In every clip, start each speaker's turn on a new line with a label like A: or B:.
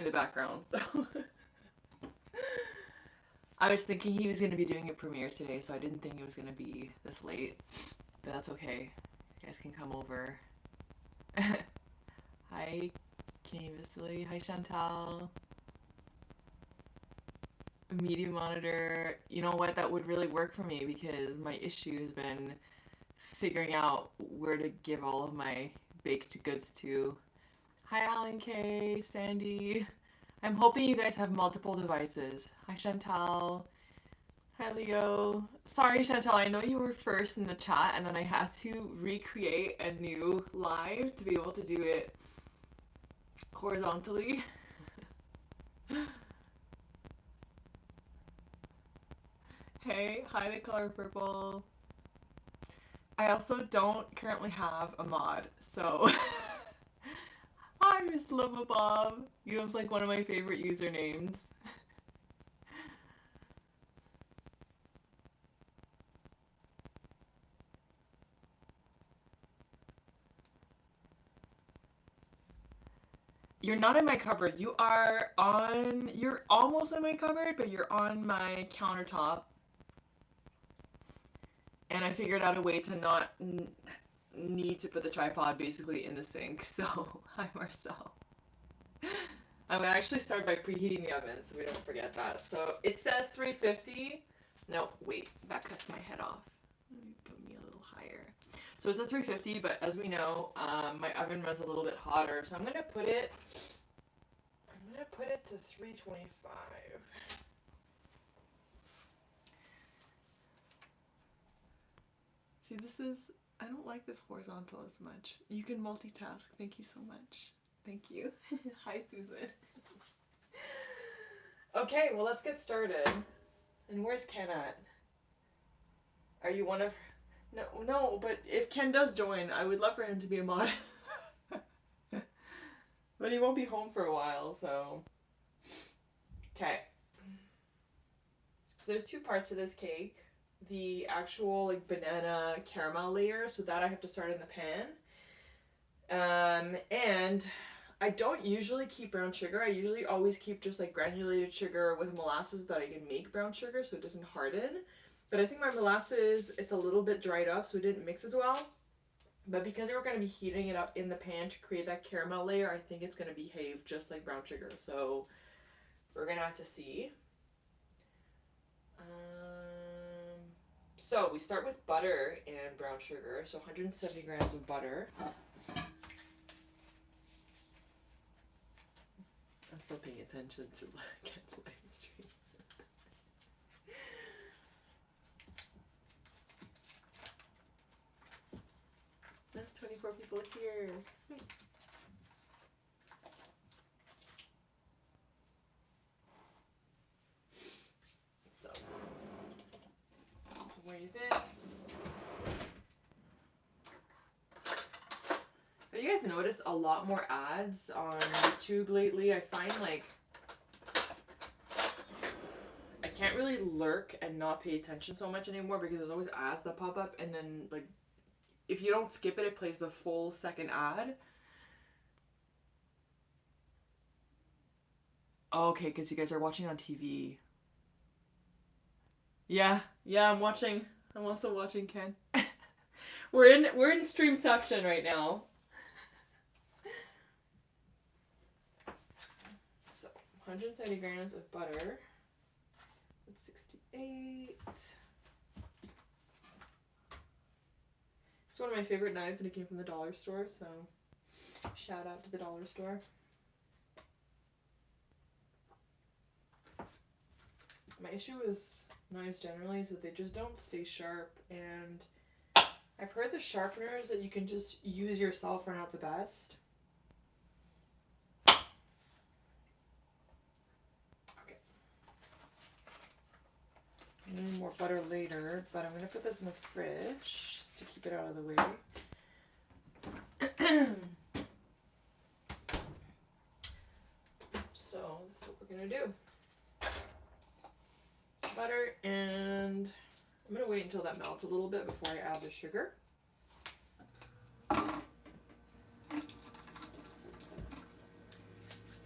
A: in the background, so. I was thinking he was going to be doing a premiere today, so I didn't think it was going to be this late. But that's okay. You guys can come over. Hi, Kenny Vasily. Hi, Chantal. Media monitor. You know what? That would really work for me because my issue has been figuring out where to give all of my baked goods to. Hi, Alan K. Sandy. I'm hoping you guys have multiple devices. Hi, Chantal. Hi, Leo. Sorry, Chantal, I know you were first in the chat, and then I had to recreate a new live to be able to do it horizontally. Hey, hi, the color purple. I also don't currently have a mod, so... Hi, Miss Lova Bob. You have like one of my favorite usernames. You're not in my cupboard. You're almost in my cupboard, but you're on my countertop. And I figured out a way to not need to put the tripod basically in the sink. So, hi, Marcel. I'm gonna actually start by preheating the oven so we don't forget that. So it says 350. No, wait, that cuts my head off. Let me put me a little higher. So it says 350, but as we know, my oven runs a little bit hotter. So I'm gonna put it to 325. See, I don't like this horizontal as much. You can multitask. Thank you so much. Thank you. Hi, Susan. Okay, well, let's get started. And where's Ken at? Are you one of... No, but if Ken does join, I would love for him to be a mod. But he won't be home for a while, so... Okay. So there's two parts to this cake. The actual, like, banana caramel layer, so that I have to start in the pan. And... I don't usually keep brown sugar. I usually always keep just like granulated sugar with molasses that I can make brown sugar so it doesn't harden. But I think my molasses, it's a little bit dried up so it didn't mix as well. But because we're going to be heating it up in the pan to create that caramel layer, I think it's going to behave just like brown sugar. So we're going to have to see. So we start with butter and brown sugar. So 170 grams of butter. I'm still paying attention to Ken's live stream. That's 24 people here. So, let's weigh this. Have you guys noticed a lot more ads on YouTube lately? I find like I can't really lurk and not pay attention so much anymore because there's always ads that pop up, and then like if you don't skip it, it plays the full second ad. Oh, okay, because you guys are watching on TV. Yeah, I'm watching. I'm also watching Ken. We're in Streamception right now. So 170 grams of butter. That's 68. It's one of my favorite knives, and it came from the dollar store, so shout out to the dollar store. My issue with knives generally is that they just don't stay sharp, and I've heard the sharpeners that you can just use yourself are not the best. Okay. I need more butter later, but I'm going to put this in the fridge just to keep it out of the way. So this is what we're going to do. Butter, and I'm going to wait until that melts a little bit before I add the sugar.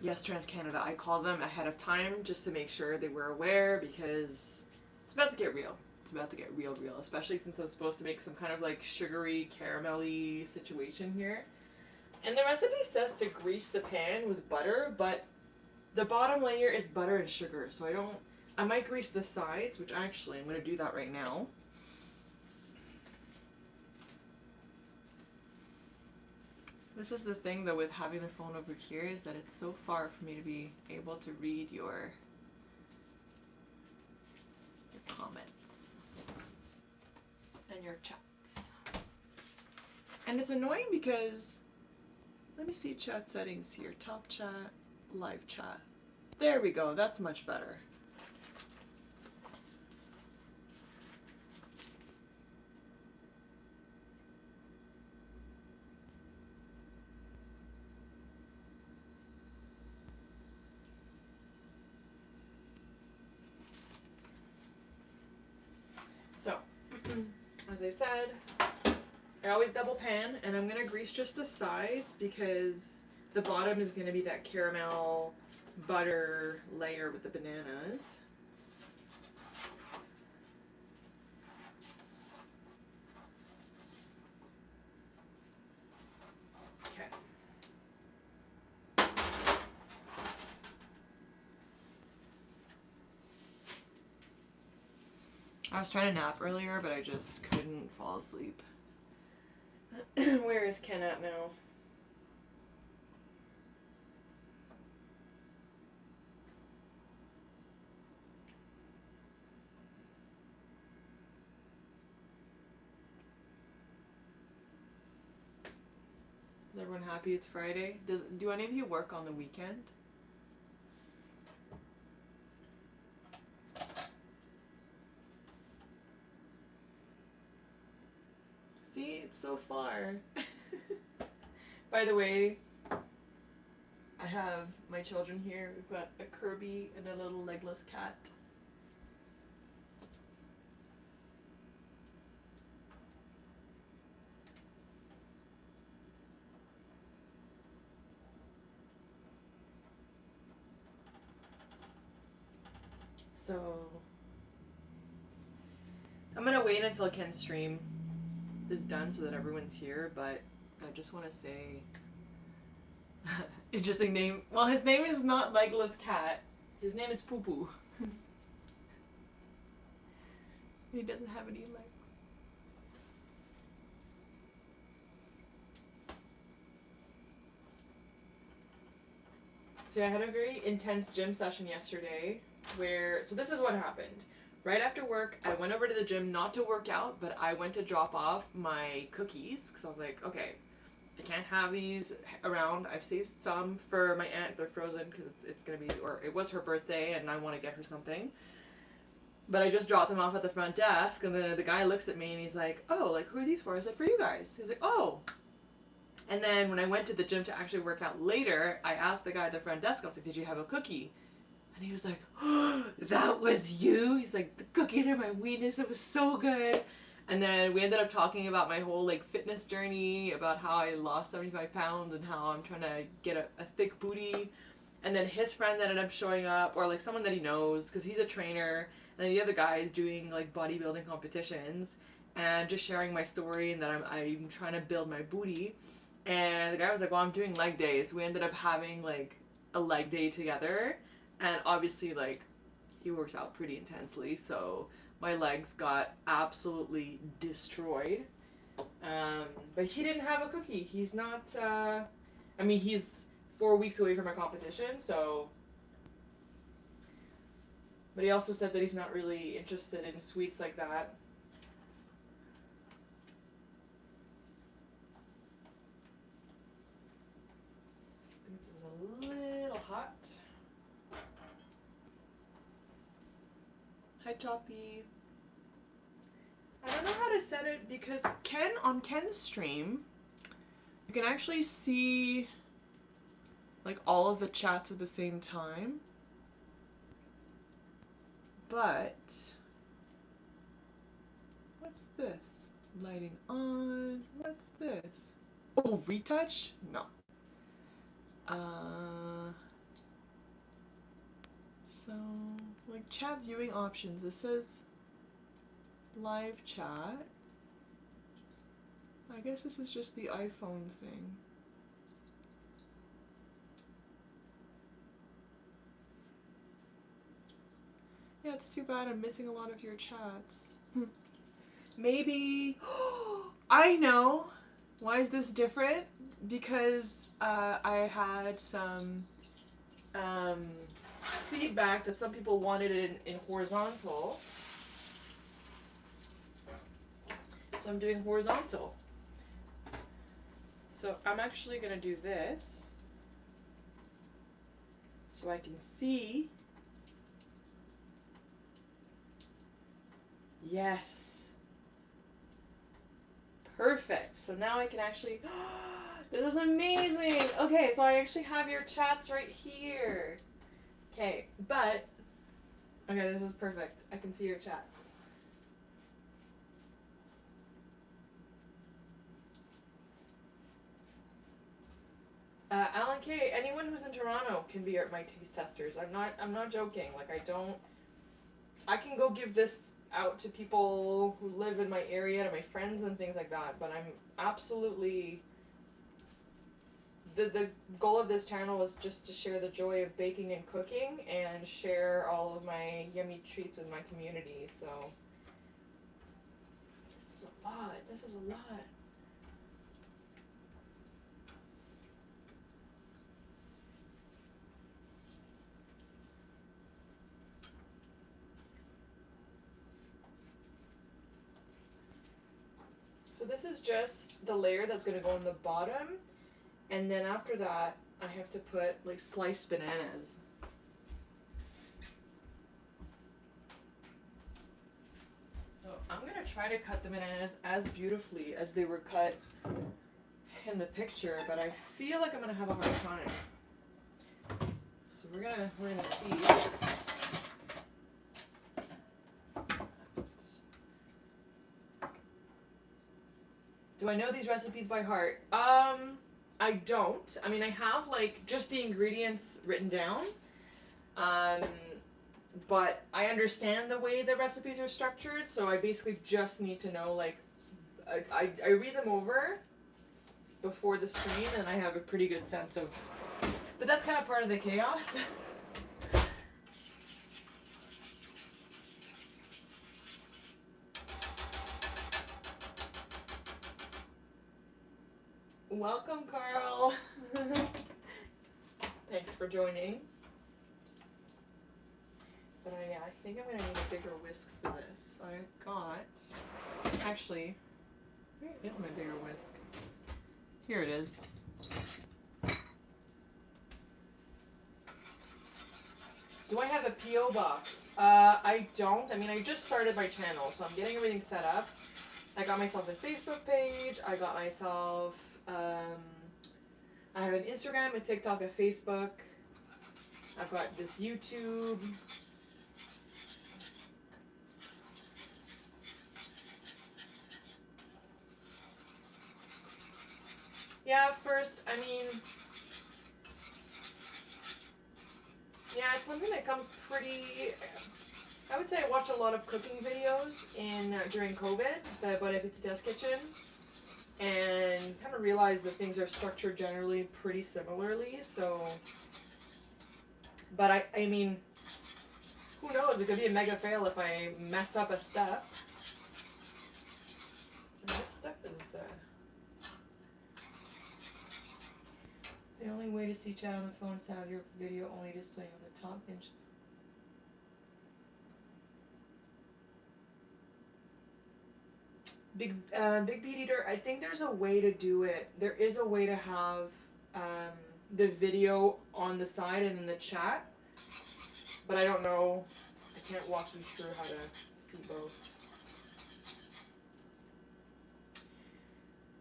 A: Yes, TransCanada. I called them ahead of time just to make sure they were aware because it's about to get real. It's about to get real, especially since I'm supposed to make some kind of like sugary, caramelly situation here. And the recipe says to grease the pan with butter, but the bottom layer is butter and sugar, so I might grease the sides, which actually I'm going to do that right now. This is the thing though with having the phone over here is that it's so far for me to be able to read your comments and your chats. And it's annoying because, let me see chat settings here. Top chat, live chat. There we go, that's much better. So, as I said, I always double pan, and I'm going to grease just the sides because the bottom is going to be that caramel butter layer with the bananas. Okay. I was trying to nap earlier, but I just couldn't fall asleep. Where is Ken at now? Is everyone happy it's Friday? Do any of you work on the weekend? See, it's so far. By the way, I have my children here. We've got a Kirby and a little legless cat. So, I'm gonna wait until Ken's stream is done so that everyone's here, but I just want to say, interesting name. Well, his name is not Legless Cat. His name is Poo Poo. He doesn't have any legs. So I had a very intense gym session yesterday so this is what happened. Right after work, I went over to the gym not to work out, but I went to drop off my cookies because I was like, okay, I can't have these around. I've saved some for my aunt. They're frozen because it's going to be, or it was her birthday and I want to get her something. But I just dropped them off at the front desk and the guy looks at me and he's like, oh, like who are these for? I said, for you guys. He's like, oh. And then when I went to the gym to actually work out later, I asked the guy at the front desk, I was like, did you have a cookie? And he was like, oh, that was you? He's like, the cookies are my weakness. It was so good. And then we ended up talking about my whole like fitness journey, about how I lost 75 pounds and how I'm trying to get a thick booty. And then his friend ended up showing up, or like someone that he knows, because he's a trainer. And then the other guy is doing like bodybuilding competitions and just sharing my story and that I'm trying to build my booty. And the guy was like, well, I'm doing leg days. We ended up having like a leg day together. And obviously, like, he works out pretty intensely, so my legs got absolutely destroyed. But he didn't have a cookie. He's not, I mean, he's 4 weeks away from a competition, so. But he also said that he's not really interested in sweets like that. This is a little hot. Hi, Choppy. I don't know how to set it because on Ken's stream, you can actually see like all of the chats at the same time. But what's this? Lighting on. What's this? Oh, retouch? No. So, like, chat viewing options. This says live chat. I guess this is just the iPhone thing. Yeah, it's too bad I'm missing a lot of your chats. Maybe... I know! Why is this different? Because I had some feedback that some people wanted it in horizontal. So I'm doing horizontal. So I'm actually going to do this so I can see. Yes. Perfect. So now I can actually... This is amazing! Okay, so I actually have your chats right here. Okay, but... Okay, this is perfect. I can see your chats. Alan K, anyone who's in Toronto can be my taste testers. I'm not joking. Like, I can go give this out to people who live in my area, to my friends and things like that, but I'm absolutely... The goal of this channel was just to share the joy of baking and cooking and share all of my yummy treats with my community, so... This is a lot. This is a lot. So this is just the layer that's going to go on the bottom, and then after that I have to put like sliced bananas. So I'm going to try to cut the bananas as beautifully as they were cut in the picture, but I feel like I'm going to have a hard time. So we're gonna see. Do I know these recipes by heart? I don't. I mean, I have like just the ingredients written down. But I understand the way the recipes are structured, so I basically just need to know, like, I read them over before the stream, and I have a pretty good sense of... But that's kind of part of the chaos. Welcome, Carl. Thanks for joining. But I think I'm going to need a bigger whisk for this. I got... Actually, where is my bigger whisk? Here it is. Do I have a P.O. box? I don't. I mean, I just started my channel, so I'm getting everything set up. I got myself a Facebook page. I got myself... I have an Instagram, a TikTok, a Facebook. I've got this YouTube. Yeah, first, I mean... Yeah, it's something that comes pretty... I would say I watched a lot of cooking videos during COVID, the Buona Pizza Test Kitchen, and kind of realized that things are structured generally pretty similarly, so... But I mean, who knows, it could be a mega fail if I mess up a step. And this step is... The only way to see chat on the phone is to have your video only displaying on the top inch. Big Beat Eater, I think there's a way to do it. There is a way to have the video on the side and in the chat, but I don't know. I can't walk you through how to see both.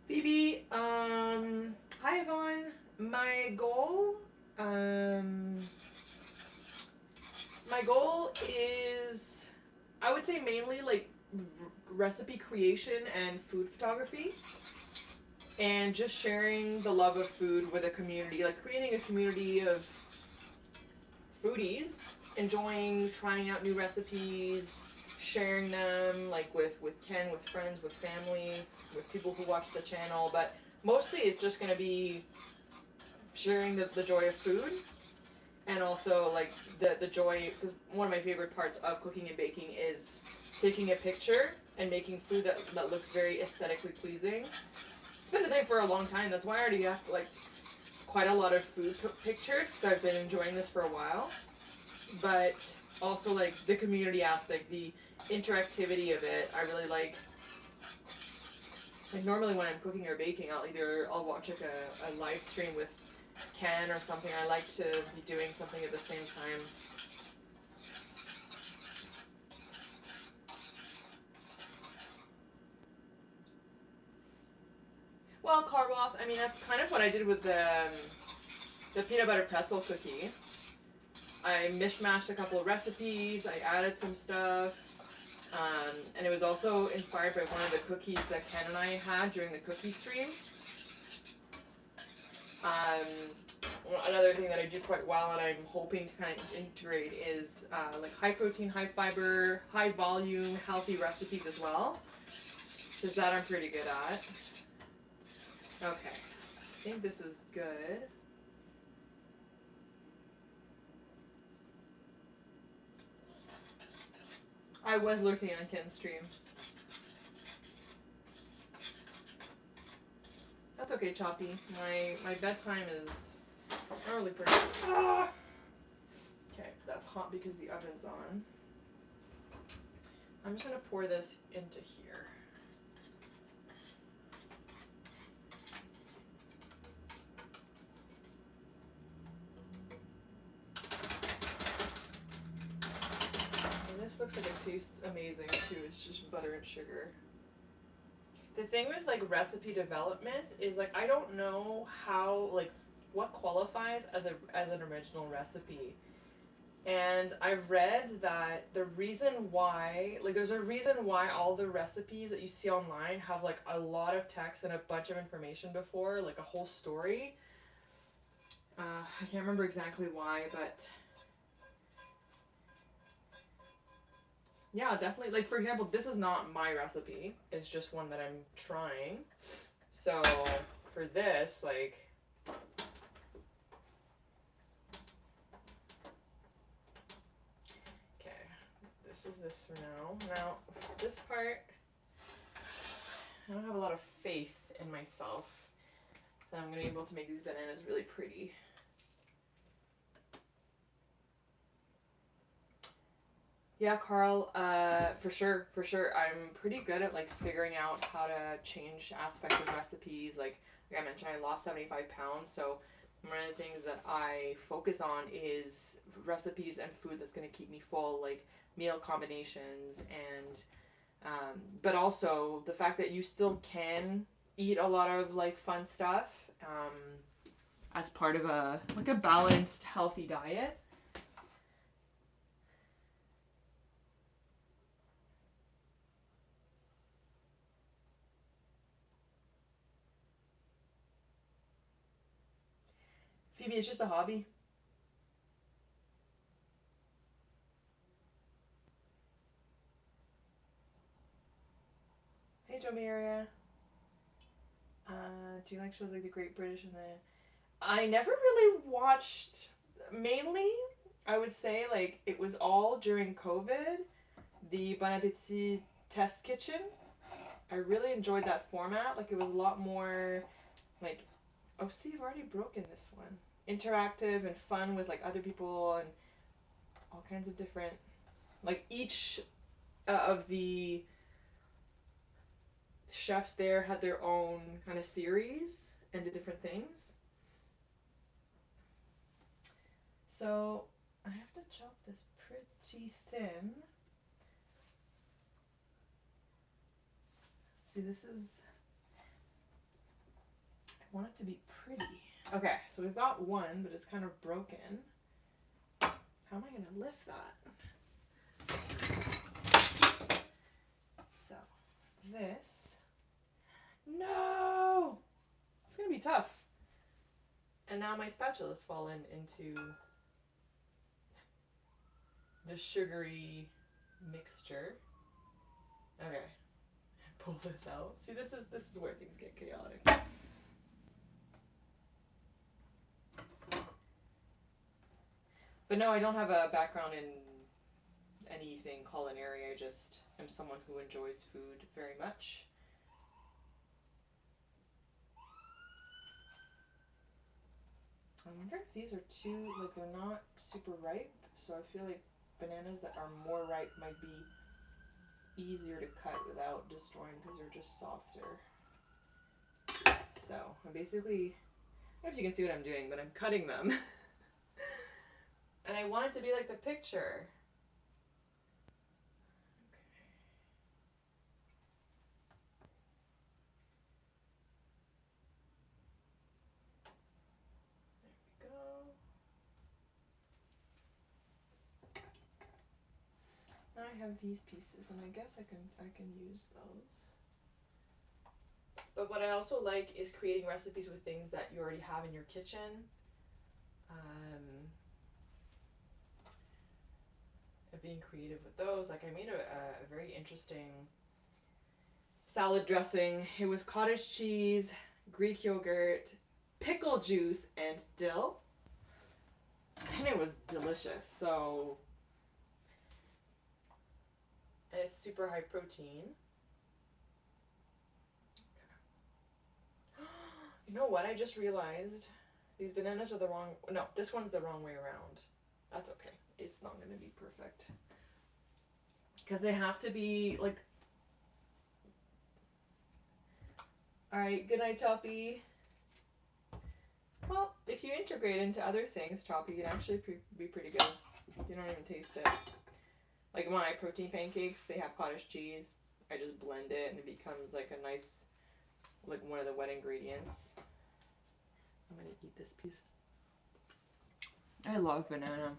A: Phoebe, hi Yvonne. My goal is, I would say mainly like recipe creation and food photography, and just sharing the love of food with a community, like creating a community of foodies enjoying trying out new recipes, sharing them, like with Ken, with friends, with family, with people who watch the channel. But mostly it's just going to be sharing the joy of food, and also like the joy, because one of my favorite parts of cooking and baking is taking a picture and making food that looks very aesthetically pleasing. It's been a thing for a long time. That's why I already have like quite a lot of food pictures, because I've been enjoying this for a while. But also like the community aspect, the interactivity of it, I really like. Like normally when I'm cooking or baking, I'll watch like a live stream with Ken or something. I like to be doing something at the same time. Well, carb off, I mean, that's kind of what I did with the peanut butter pretzel cookie. I mishmashed a couple of recipes, I added some stuff, and it was also inspired by one of the cookies that Ken and I had during the cookie stream. Another thing that I do quite well and I'm hoping to kind of integrate is like high protein, high fiber, high volume, healthy recipes as well. Because that I'm pretty good at. Okay, I think this is good. I was lurking on Ken's stream. That's okay, Choppy. My bedtime is early for me. Ah! Okay, that's hot because the oven's on. I'm just gonna pour this into here. And this looks like it tastes amazing too. It's just butter and sugar. The thing with like recipe development is like I don't know how, like, what qualifies as an original recipe. And I've read that the reason why, like, there's a reason why all the recipes that you see online have like a lot of text and a bunch of information before, like a whole story. I can't remember exactly why, but yeah, definitely. Like, for example, this is not my recipe. It's just one that I'm trying. So for this, like, okay, this is this for now. Now, this part, I don't have a lot of faith in myself that I'm going to be able to make these bananas really pretty. Yeah, Carl, for sure. I'm pretty good at like figuring out how to change aspects of recipes. Like I mentioned, I lost 75 pounds, so one of the things that I focus on is recipes and food that's going to keep me full, like meal combinations, and but also the fact that you still can eat a lot of like fun stuff as part of a balanced, healthy diet. Phoebe, it's just a hobby. Hey, Jomeria. Do you like shows like The Great British and the... I never really watched... Mainly, I would say, like, it was all during COVID. The Bon Appetit Test Kitchen. I really enjoyed that format. Like, it was a lot more, like... Oh, see, I've already broken this one. Interactive and fun with, like, other people and all kinds of different... Like, each of the chefs there had their own kind of series and did different things. So I have to chop this pretty thin. See, this is, I want it to be pretty. Okay, so we've got one, but it's kind of broken. How am I going to lift that? So this, no, it's going to be tough. And now my spatula's fallen into the sugary mixture. Okay. Pull this out. See, this is where things get chaotic. But no, I don't have a background in anything culinary. I just am someone who enjoys food very much. I wonder if these are too, like, they're not super ripe, so I feel like bananas that are more ripe might be easier to cut without destroying because they're just softer. So I'm basically, I don't know if you can see what I'm doing, but I'm cutting them. And I want it to be like the picture. There we go. Now I have these pieces, and I guess I can use those. But what I also like is creating recipes with things that you already have in your kitchen. Being creative with those. Like I made a very interesting salad dressing. It was cottage cheese, Greek yogurt, pickle juice, and dill. And it was delicious. So, and it's super high protein. You know what? I just realized these bananas are the wrong. No, this one's the wrong way around. That's okay. It's not going to be perfect. Because they have to be like. Alright, good night, Choppy. Well, if you integrate into other things, Choppy can actually be pretty good. You don't even taste it. Like my protein pancakes, they have cottage cheese. I just blend it and it becomes like a nice, like one of the wet ingredients. I'm gonna eat this piece. I love banana.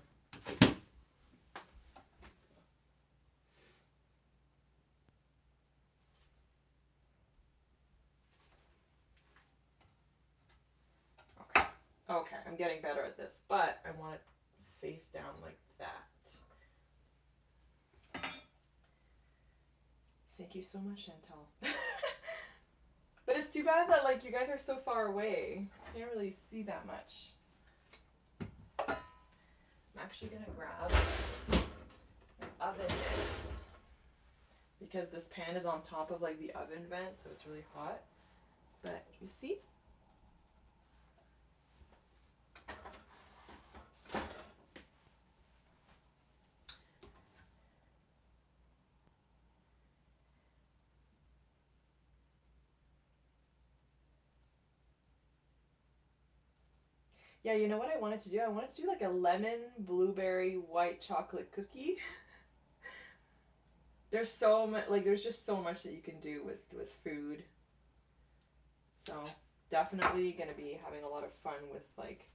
A: Okay, I'm getting better at this, but I want it face down like that. Thank you so much, Chantal. But it's too bad that like you guys are so far away. You can't really see that much. I'm actually gonna grab my oven mitts because this pan is on top of like the oven vent, so it's really hot. But you see? Yeah, you know what I wanted to do? I wanted to do like a lemon blueberry white chocolate cookie. There's so much, like there's just so much that you can do with food. So definitely gonna be having a lot of fun with like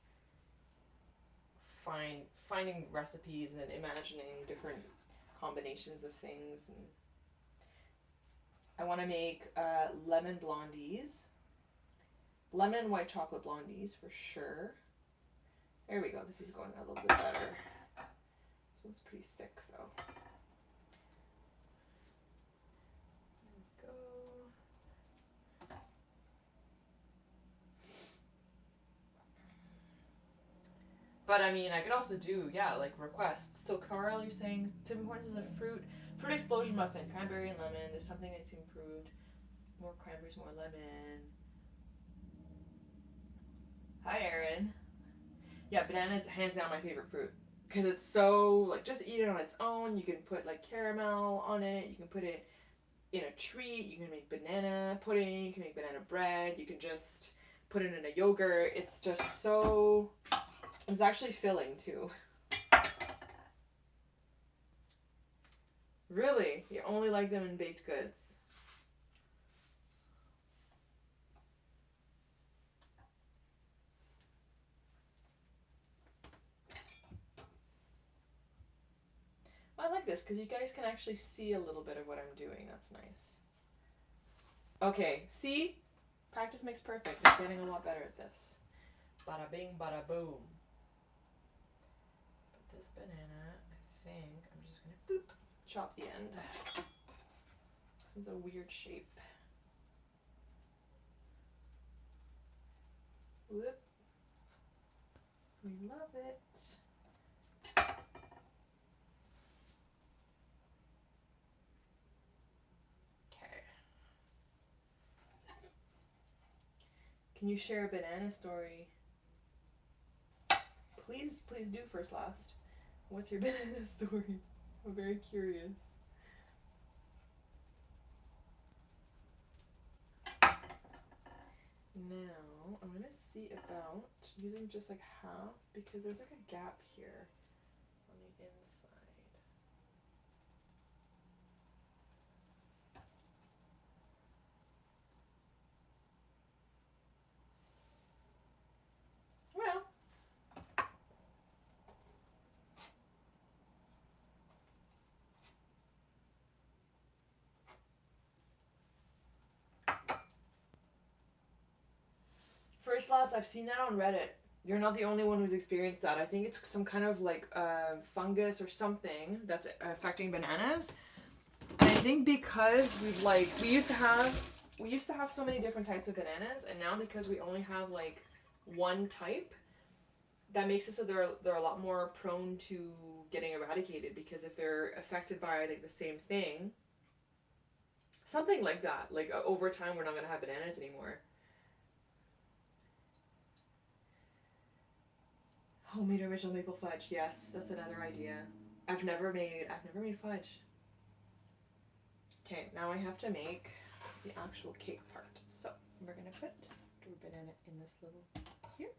A: finding recipes and imagining different combinations of things. And I want to make lemon blondies, lemon white chocolate blondies for sure. There we go. This is going a little bit better. This one's pretty thick though. There we go. But I mean, I could also do, yeah, like requests. So Carl, you're saying Tim Hortons is a fruit explosion muffin, cranberry and lemon. There's something that's improved. More cranberries, more lemon. Hi, Erin. Yeah, banana is hands down my favorite fruit because it's so like just eat it on its own. You can put like caramel on it. You can put it in a treat. You can make banana pudding. You can make banana bread. You can just put it in a yogurt. It's just so. It's actually filling too. Really? You only like them in baked goods? I like this because you guys can actually see a little bit of what I'm doing. That's nice. Okay, see? Practice makes perfect. I'm getting a lot better at this. Bada bing, bada boom. Put this banana, I think I'm just gonna boop, chop the end. This one's a weird shape. Whoop. We love it. Okay. Can you share a banana story? Please do first last. What's your banana story? I'm very curious. Now, I'm gonna see about using just like half because there's like a gap here on the inside. Well, first lots, I've seen that on Reddit. You're not the only one who's experienced that. I think it's some kind of like fungus or something that's affecting bananas. And I think because we used to have so many different types of bananas, and now because we only have like one type, that makes it so they're a lot more prone to getting eradicated, because if they're affected by like the same thing, something like that, like over time we're not gonna have bananas anymore. Homemade original maple fudge, yes, that's another idea. I've never made fudge. Okay, now I have to make the actual cake part. So we're gonna put a banana in this little here.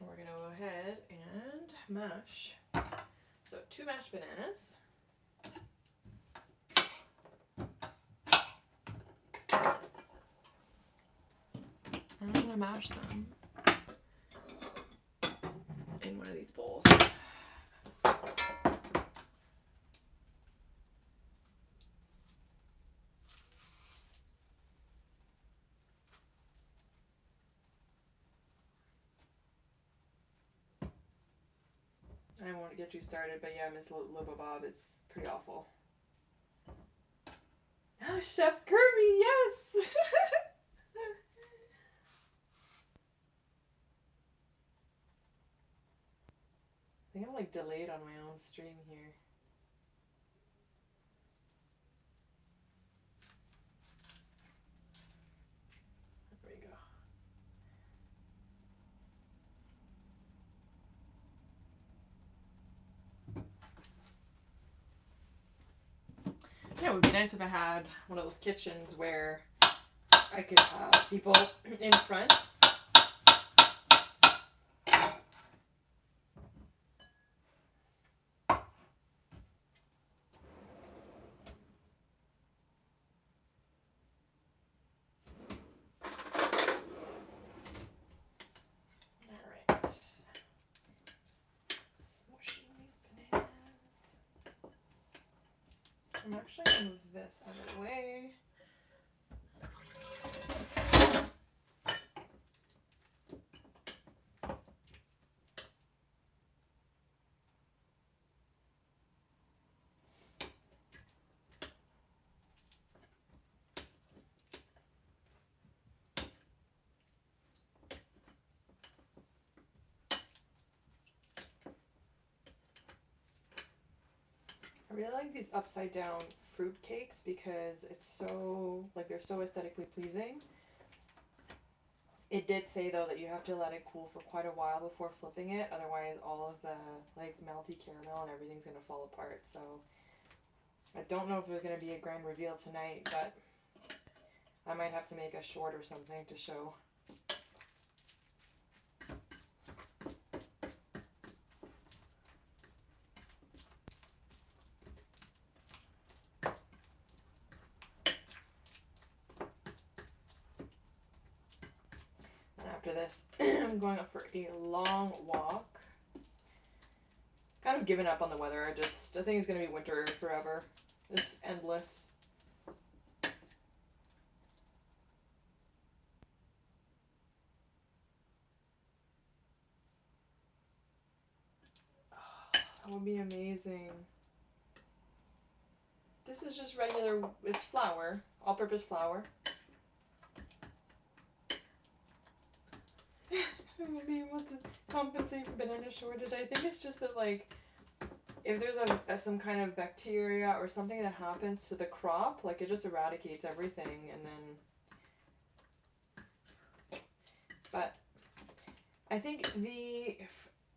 A: We're gonna go ahead and mash. So 2 mashed bananas. And I'm gonna mash them in one of these bowls. I won't get you started, but yeah, Miss Lobo Bob is pretty awful. Oh, Chef Kirby, yes! I think I'm like delayed on my own stream here. There we go. Yeah, it would be nice if I had one of those kitchens where I could have people in front. Alright. Smushing these bananas. I'm actually going to move this out of the way. I really like these upside down fruit cakes because it's so, like, they're so aesthetically pleasing. It did say though that you have to let it cool for quite a while before flipping it, otherwise all of the like melty caramel and everything's gonna fall apart. So I don't know if there's gonna be a grand reveal tonight, but I might have to make a short or something to show. After this, I'm going up for a long walk. Kind of given up on the weather. I think it's going to be winter forever. Just endless. That would be amazing. This is just regular, it's flour, all-purpose flour. We'll be able to compensate for banana shortage. I think it's just that, like, if there's some kind of bacteria or something that happens to the crop, like, it just eradicates everything, and then... But I think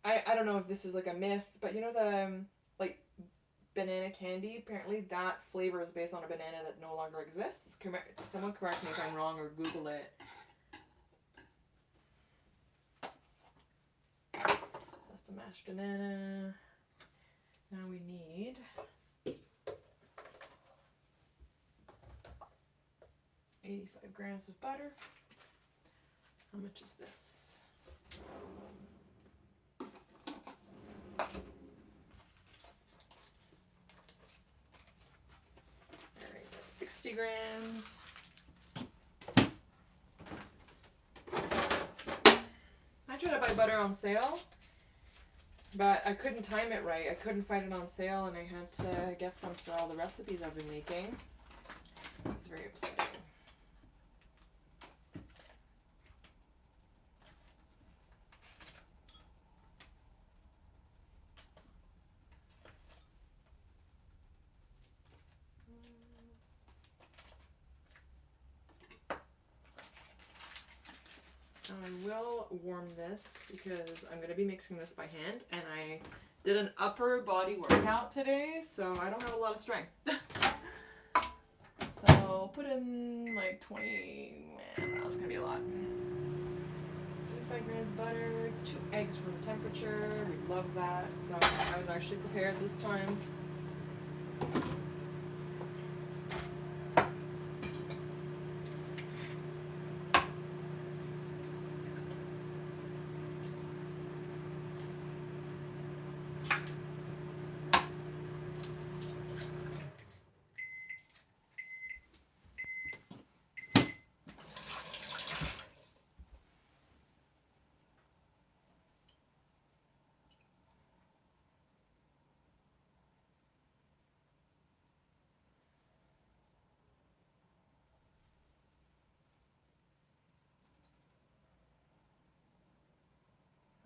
A: I don't know if this is, like, a myth, but you know the, like, banana candy? Apparently that flavor is based on a banana that no longer exists. Someone correct me if I'm wrong or Google it. That's the mashed banana. Now we need 85 grams of butter. How much is this? Alright, that's 60 grams. I tried to buy butter on sale, but I couldn't time it right. I couldn't find it on sale, and I had to get some for all the recipes I've been making. It's very upsetting. I will warm this because I'm going to be mixing this by hand, and I did an upper body workout today, so I don't have a lot of strength. So put in like 20, man, that's going to be a lot. 25 grams of butter, 2 eggs room temperature, we love that, so I was actually prepared this time.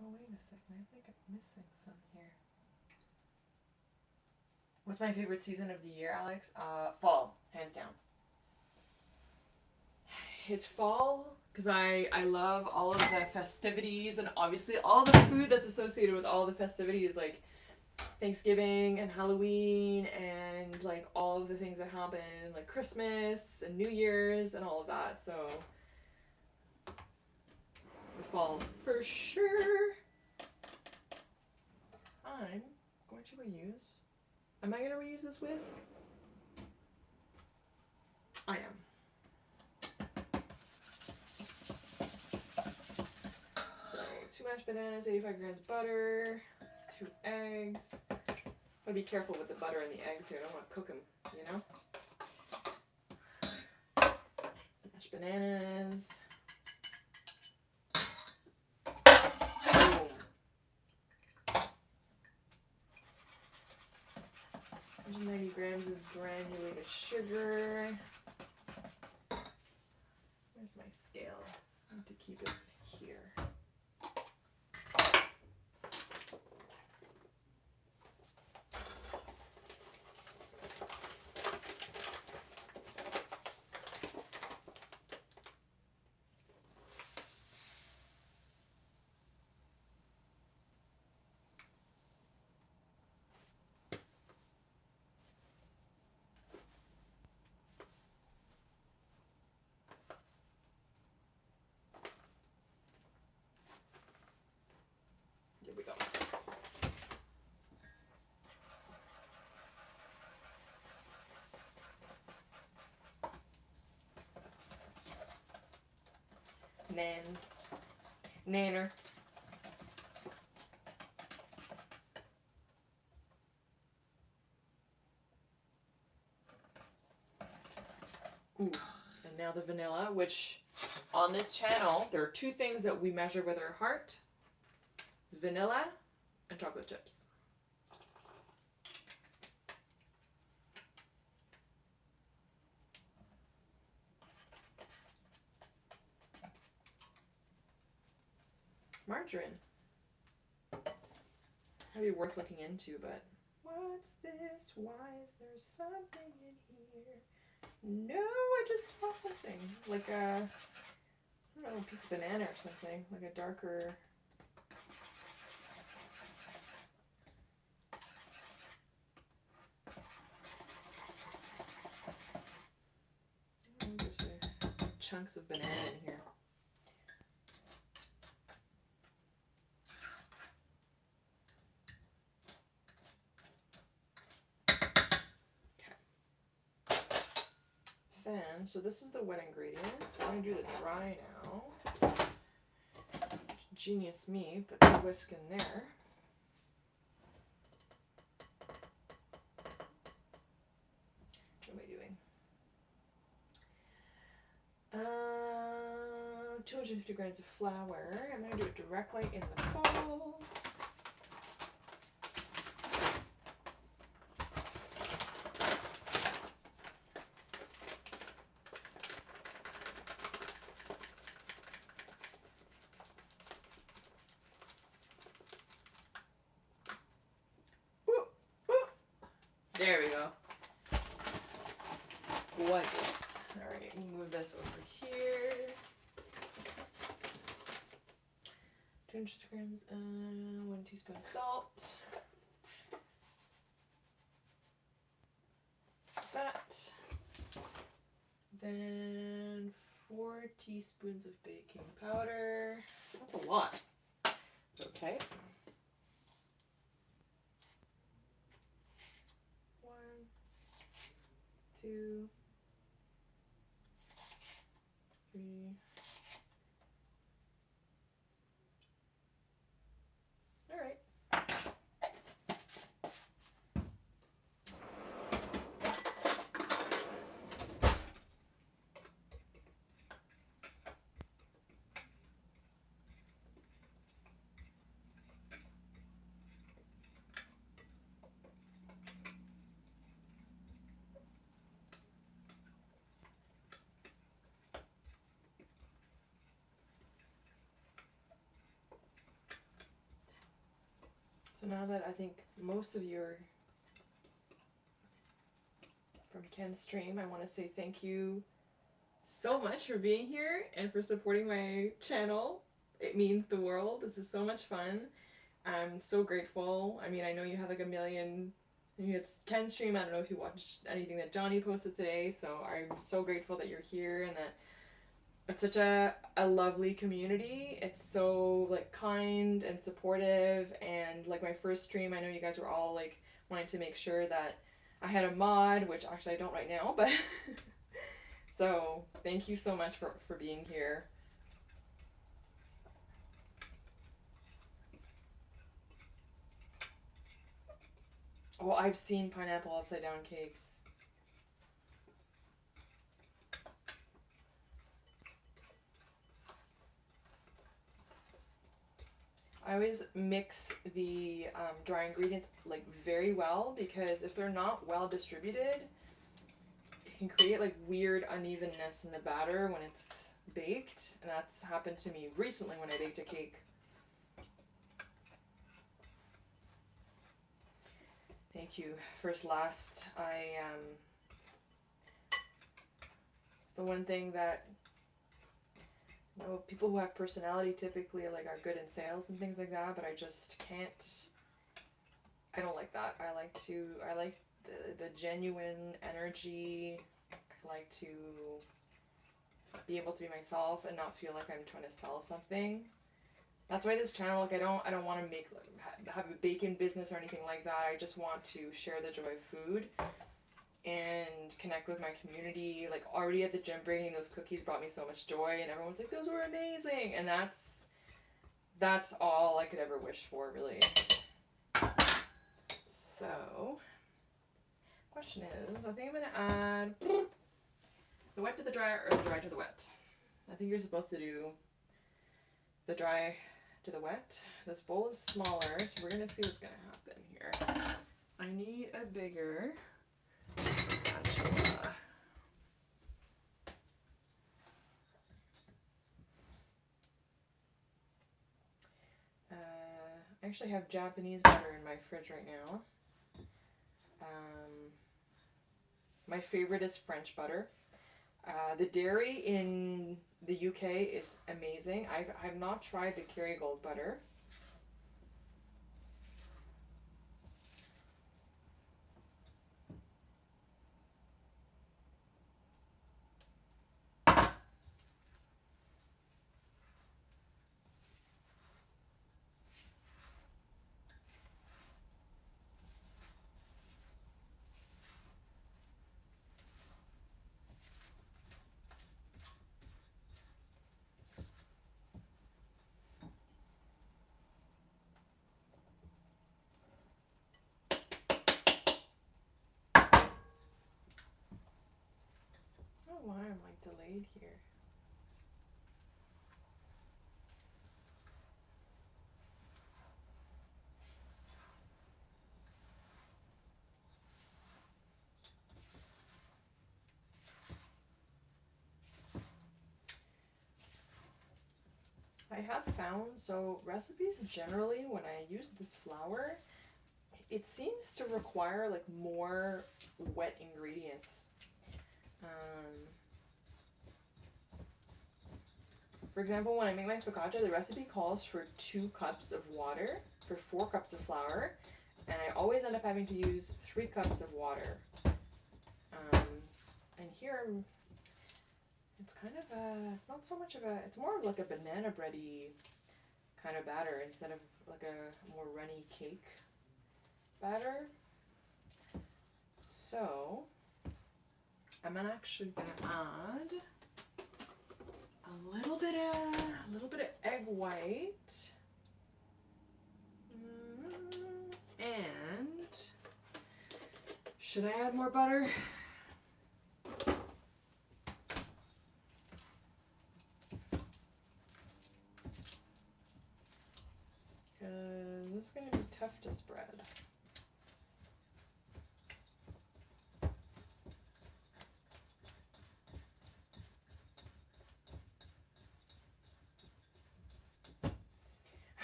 A: Oh, wait a second. I think I'm missing some here. What's my favorite season of the year, Alex? Fall, hands down. It's fall because I love all of the festivities and obviously all the food that's associated with all the festivities, like Thanksgiving and Halloween and like all of the things that happen, like Christmas and New Year's and all of that. So the fall for sure. I'm going to reuse. Am I going to reuse this whisk? I am. So 2 mashed bananas, 85 grams of butter, 2 eggs. I'm going to be careful with the butter and the eggs here. I don't want to cook them, you know? Mashed bananas. 190 grams of granulated sugar. Where's my scale? I need to keep it here. Here we go. Nanner. Ooh, and now the vanilla, which on this channel, there are 2 things that we measure with our heart: vanilla and chocolate chips. Margarine. That'd be worth looking into, but what's this? Why is there something in here? No, I just saw something. Like a, I don't know, a piece of banana or something. Like a darker... Oh, there's chunks of banana in here. Then, so this is the wet ingredients. We're going to do the dry now. Genius me, put the whisk in there. What am I doing? 250 grams of flour. I'm going to do it directly in the bowl. There we go. Gorgeous. Alright, move this over here. 200 grams, 1 teaspoon salt. That. Then 4 teaspoons of baking powder. That's a lot. Okay. 1, 2, 3. All right. So now that I think most of you are from Ken's stream, I want to say thank you so much for being here and for supporting my channel. It means the world. This is so much fun. I'm so grateful. I mean, I know you have like a million. It's Ken's stream. I don't know if you watched anything that Johnny posted today, so I'm so grateful that you're here and that it's such a lovely community. It's so like kind and supportive, and like my first stream, I know you guys were all like wanting to make sure that I had a mod, which actually I don't right now, but so thank you so much for being here. Oh, I've seen pineapple upside down cakes. I always mix the dry ingredients like very well, because if they're not well distributed, it can create like weird unevenness in the batter when it's baked, and that's happened to me recently when I baked a cake. Thank you. First, last, it's the one thing that, you know, people who have personality typically like are good in sales and things like that, but I just can't. I don't like that. I like the genuine energy. I like to be able to be myself and not feel like I'm trying to sell something. That's why this channel, like, I don't want to make have a bacon business or anything like that. I just want to share the joy of food and connect with my community. Like, already at the gym, bringing those cookies brought me so much joy, and everyone's like, those were amazing, and that's all I could ever wish for, really. So, question is, I think I'm gonna add the wet to the dry, or the dry to the wet. I think you're supposed to do the dry to the wet. This bowl is smaller, so we're gonna see what's gonna happen here. I need a bigger spatula. I actually have Japanese butter in my fridge right now. My favorite is French butter. The dairy in the UK is amazing. I've not tried the Kerrygold butter. I don't know why I'm like delayed here. I have found, so recipes generally, when I use this flour, it seems to require like more wet ingredients. For example, when I make my focaccia, the recipe calls for 2 cups of water for 4 cups of flour, and I always end up having to use 3 cups of water. And here, it's kind of it's not so much of a, it's more of like a banana bready kind of batter instead of like a more runny cake batter. So, I'm actually gonna add a little bit of egg white, and should I add more butter? Because this is going to be tough to spread.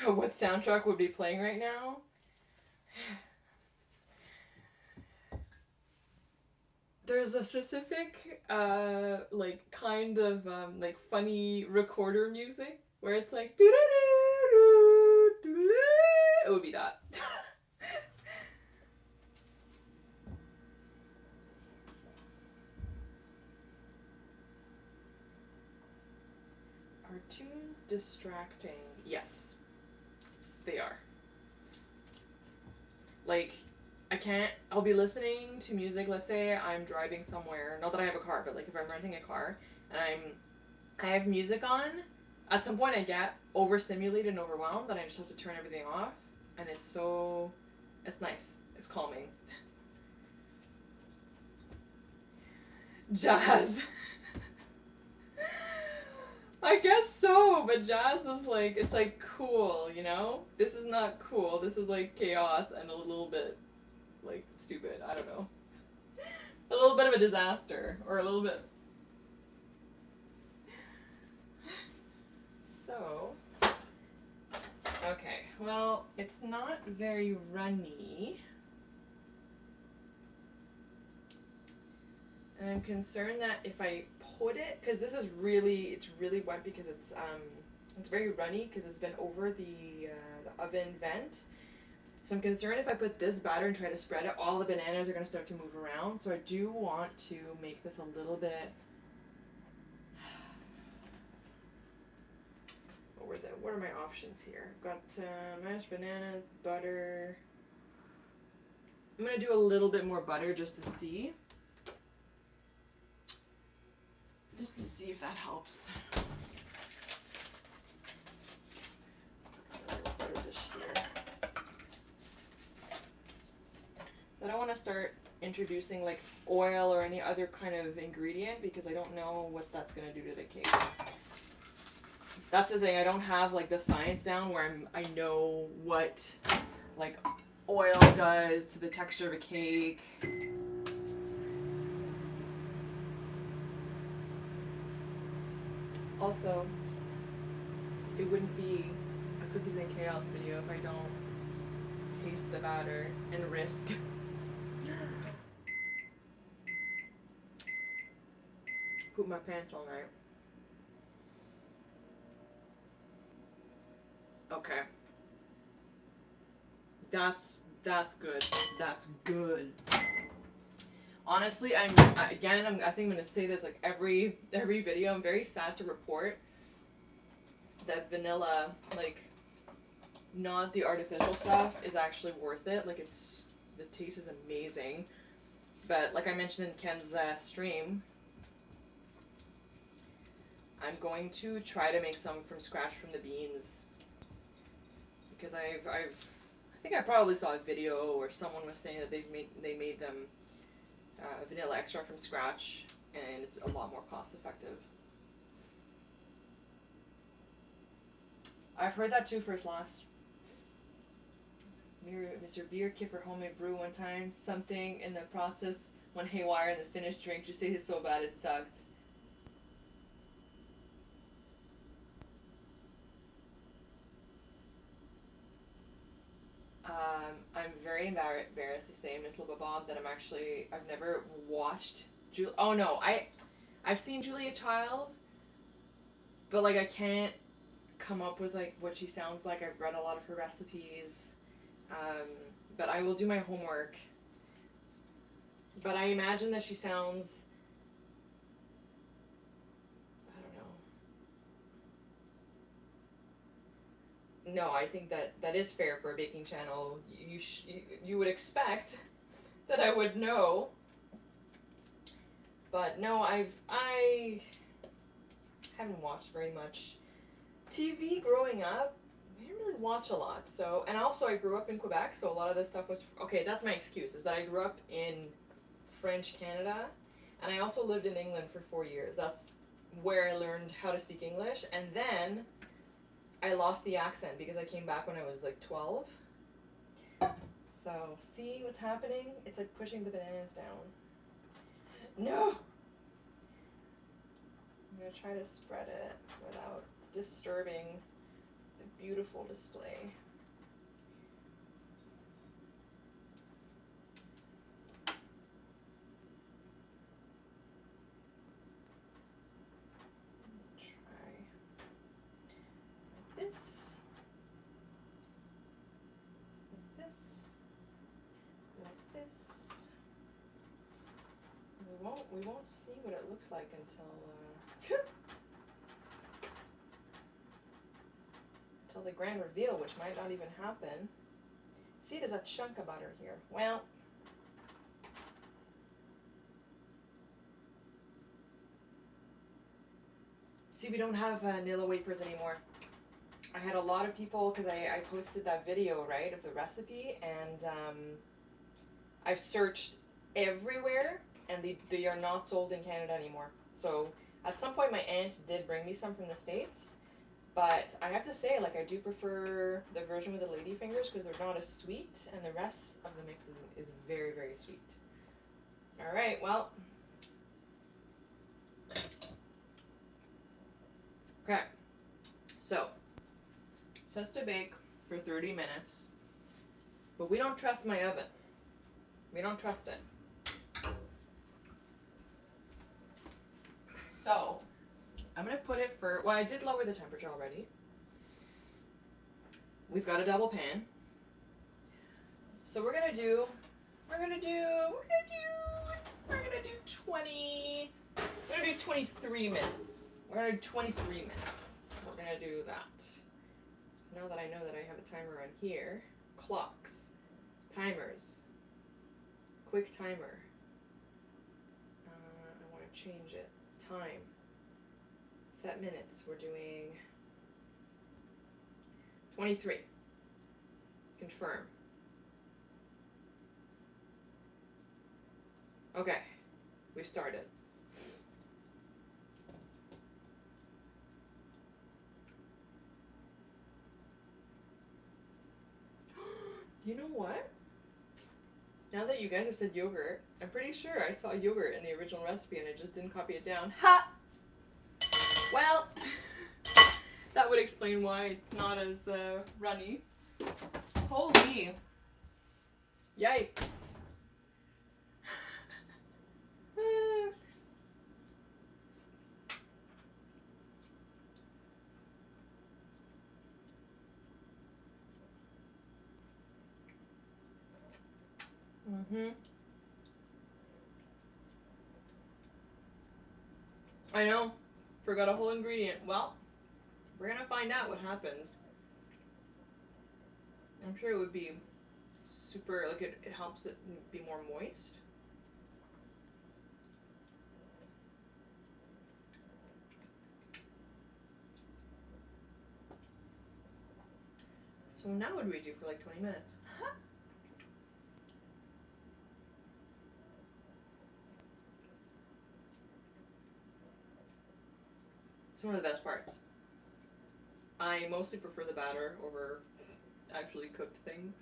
A: What soundtrack would be playing right now? There's a specific, like, kind of, like, funny recorder music where it's like, doo-doo-doo-doo-doo-doo. It would be that. Are tunes distracting? Yes, they are. Like, I'll be listening to music, let's say I'm driving somewhere, not that I have a car, but like if I'm renting a car, and I have music on, at some point I get overstimulated and overwhelmed, and I just have to turn everything off, and it's nice, it's calming. Jazz. I guess so, but jazz is like, it's like cool, you know? This is not cool, this is like chaos and a little bit like stupid, I don't know. A little bit of a disaster, or a little bit. So, okay, well, it's not very runny. And I'm concerned that if I put it, because this is it's really wet because it's very runny because it's been over the oven vent. So I'm concerned if I put this batter and try to spread it, all the bananas are going to start to move around. So I do want to make this a little bit. What are my options here? I've got mashed bananas, butter. I'm going to do a little bit more butter just to see. Just to see if that helps. Butter dish here. So I don't want to start introducing like oil or any other kind of ingredient because I don't know what that's going to do to the cake. That's the thing, I don't have like the science down where I know what like oil does to the texture of a cake. Also, it wouldn't be a cookies and chaos video if I don't taste the batter and risk. Poop my pants all night. Okay. That's good. That's good. Honestly, I think I'm gonna say this like every video. I'm very sad to report that vanilla, like, not the artificial stuff, is actually worth it. Like, the taste is amazing. But like I mentioned in Ken's stream, I'm going to try to make some from scratch from the beans, because I think I probably saw a video or someone was saying that they made them vanilla extract from scratch, and it's a lot more cost effective. I've heard that too, First Lost. Mr. Beer Kipper homemade brew one time. Something in the process went haywire and the finished drink just tasted so bad it sucked. I'm very embarrassed to say, Miss Luba Bob, that I've never watched oh no, I've seen Julia Child, but like I can't come up with like what she sounds like. I've read a lot of her recipes, but I will do my homework. But I imagine that she sounds, I don't know. No, I think that is fair for a baking channel. You would expect that I would know. But no, I haven't watched very much TV growing up. I didn't really watch a lot. So, and also I grew up in Quebec, so a lot of this stuff was, okay, that's my excuse, is that I grew up in French Canada, and I also lived in England for 4 years. That's where I learned how to speak English, and then I lost the accent because I came back when I was like 12. So, see what's happening? It's like pushing the bananas down. No! I'm going to try to spread it without disturbing the beautiful display. Try this. Like this. Like this. We won't see what it looks like until until the grand reveal, which might not even happen. See, there's a chunk of butter here. Well, see, we don't have Nilla wafers anymore. I had a lot of people, because I posted that video, right, of the recipe, and I've searched everywhere, and they are not sold in Canada anymore. So at some point my aunt did bring me some from the States, but I have to say, like, I do prefer the version with the lady fingers because they're not as sweet, and the rest of the mix is very, very sweet. All right, well. Okay, so it says to bake for 30 minutes, but we don't trust my oven. We don't trust it. So, I'm going to put it for, well, I did lower the temperature already. We've got a double pan. So we're going to do 23 minutes. We're going to do 23 minutes. We're going to do that. Now that I know that I have a timer on here, clocks, timers, quick timer. I want to change it. Time. Set minutes. We're doing 23. Confirm. Okay. We've started. You know what? Now that you guys have said yogurt, I'm pretty sure I saw yogurt in the original recipe and I just didn't copy it down. Ha! Well, that would explain why it's not as runny. Holy. Yikes. I know. Forgot a whole ingredient. Well, we're gonna find out what happens. I'm sure it would be super, like it helps it be more moist. So now what do we do for like 20 minutes? It's one of the best parts. I mostly prefer the batter over actually cooked things.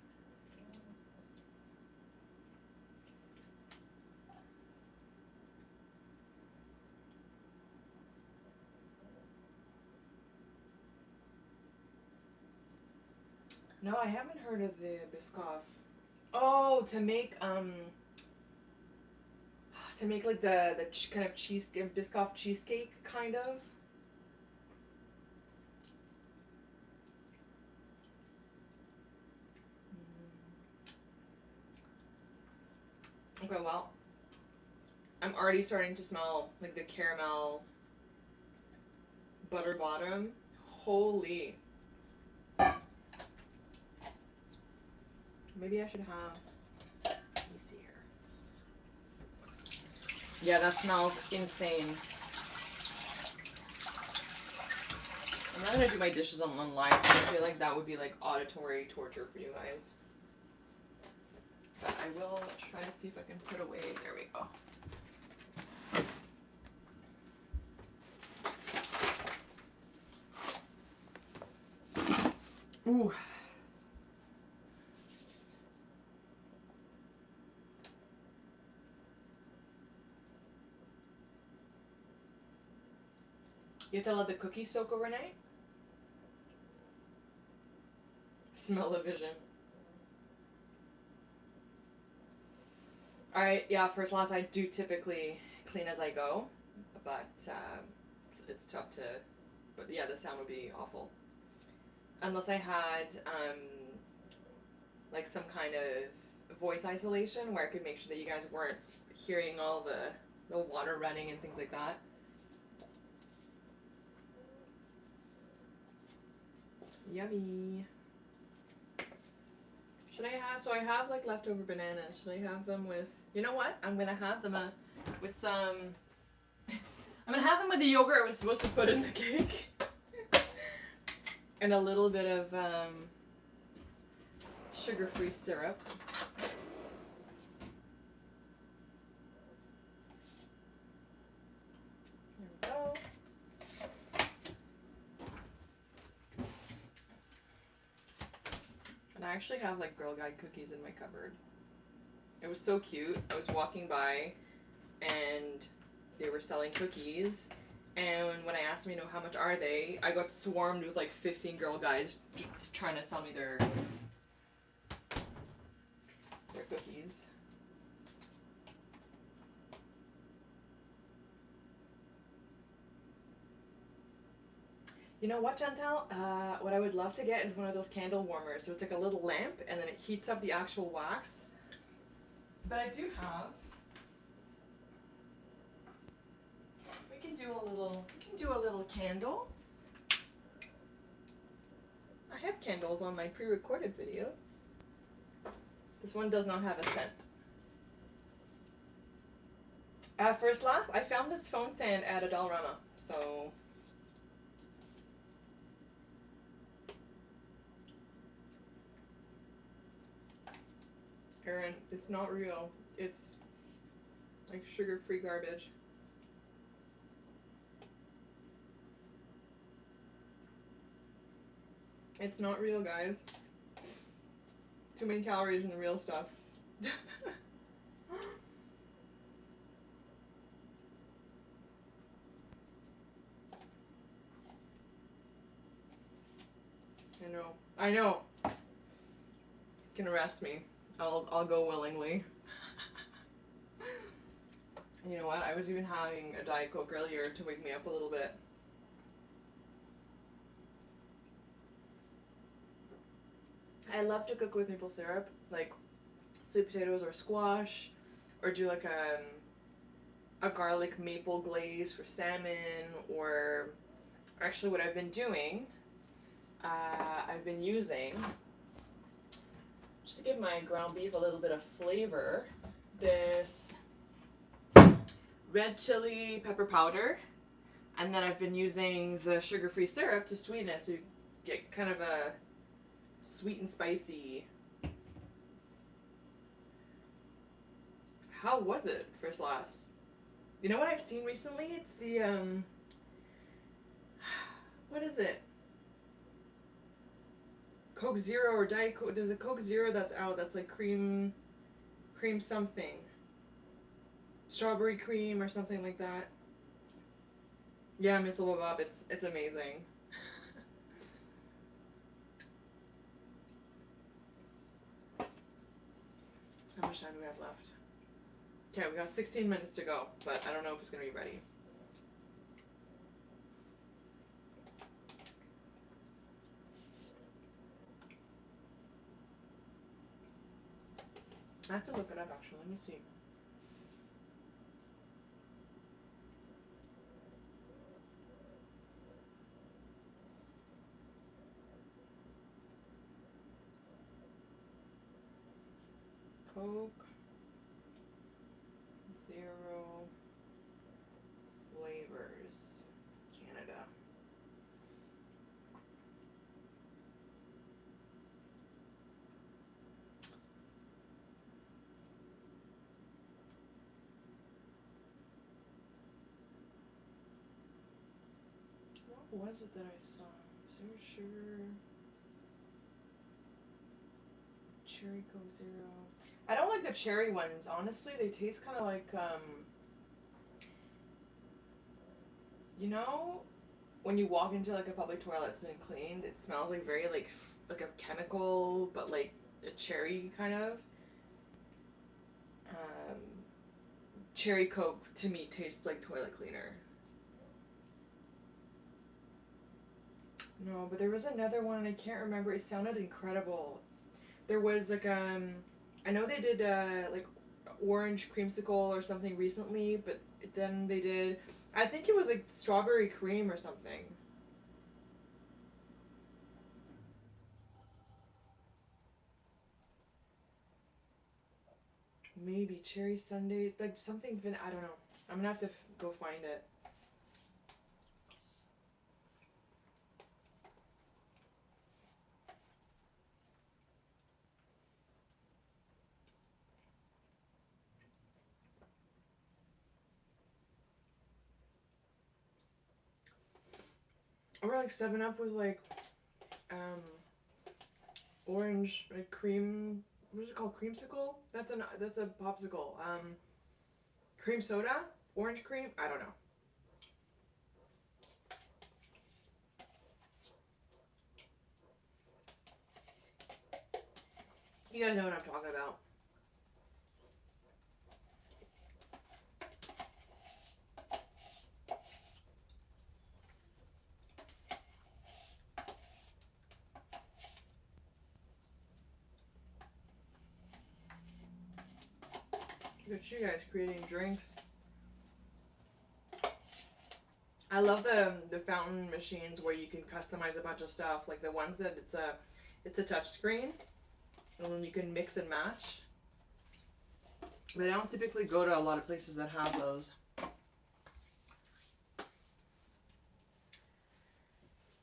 A: No, I haven't heard of the Biscoff. Oh, to make like the kind of Biscoff cheesecake kind of. Okay, well, I'm already starting to smell like the caramel butter bottom. Holy. Maybe I should have. Let me see here. Yeah, that smells insane. I'm not gonna do my dishes on live. I feel like that would be like auditory torture for you guys. But I will try to see if I can put away. There we go. Ooh. You have to let the cookies soak overnight? Smell-o-vision. Alright, yeah, first loss, I do typically clean as I go, but it's tough to, but yeah, the sound would be awful. Unless I had, like some kind of voice isolation where I could make sure that you guys weren't hearing all the water running and things like that. Yummy. Should I have, so I have like leftover bananas. Should I have them with, you know what? I'm gonna have them with some, I'm gonna have them with the yogurt I was supposed to put in the cake. And a little bit of sugar-free syrup. There we go. And I actually have like Girl Guide cookies in my cupboard. It was so cute. I was walking by and they were selling cookies. And when I asked them, how much are they, I got swarmed with like 15 Girl Guides trying to sell me their cookies. You know what, Chantal? What I would love to get is one of those candle warmers. So it's like a little lamp, and then it heats up the actual wax. But I do have. We can do a little candle. I have candles on my pre-recorded videos. This one does not have a scent. First last, I found this phone stand at a Dollarama, so. Erin, it's not real. It's like sugar-free garbage. It's not real, guys. Too many calories in the real stuff. I know. You can arrest me. I'll go willingly. You know what? I was even having a Diet Coke earlier to wake me up a little bit. I love to cook with maple syrup, like sweet potatoes or squash, or do like a garlic maple glaze for salmon, or actually what I've been doing, I've been using, just to give my ground beef a little bit of flavor, this red chili pepper powder, and then I've been using the sugar-free syrup to sweeten it, so you get kind of a sweet and spicy. How was it, first class? You know what I've seen recently? It's the what is it? Coke Zero or Diet Coke. There's a Coke Zero that's out that's like cream something. Strawberry cream or something like that. Yeah, Miss Little Bob, it's amazing. How much time do we have left? Okay, we got 16 minutes to go, but I don't know if it's gonna be ready. I have to look it up actually. Let me see. Coke Zero flavors, Canada. What was it that I saw? Zero sugar. Cherry Coke Zero. I don't like the cherry ones, honestly. They taste kind of like, you know, when you walk into like a public toilet that's been cleaned, it smells like very like a chemical, but like a cherry kind of. Cherry Coke to me tastes like toilet cleaner. No, but there was another one and I can't remember. It sounded incredible. There was like I know they did like orange creamsicle or something recently, but then they did, I think it was like strawberry cream or something. Maybe cherry sundae, like something. I don't know. I'm gonna have to go find it. Or like 7-Up with like orange like cream. What is it called? Creamsicle? That's a popsicle. Cream soda, orange cream. I don't know. You guys know what I'm talking about. Look at you guys creating drinks. I love the fountain machines where you can customize a bunch of stuff, like the ones that it's a touch screen, and then you can mix and match. But I don't typically go to a lot of places that have those.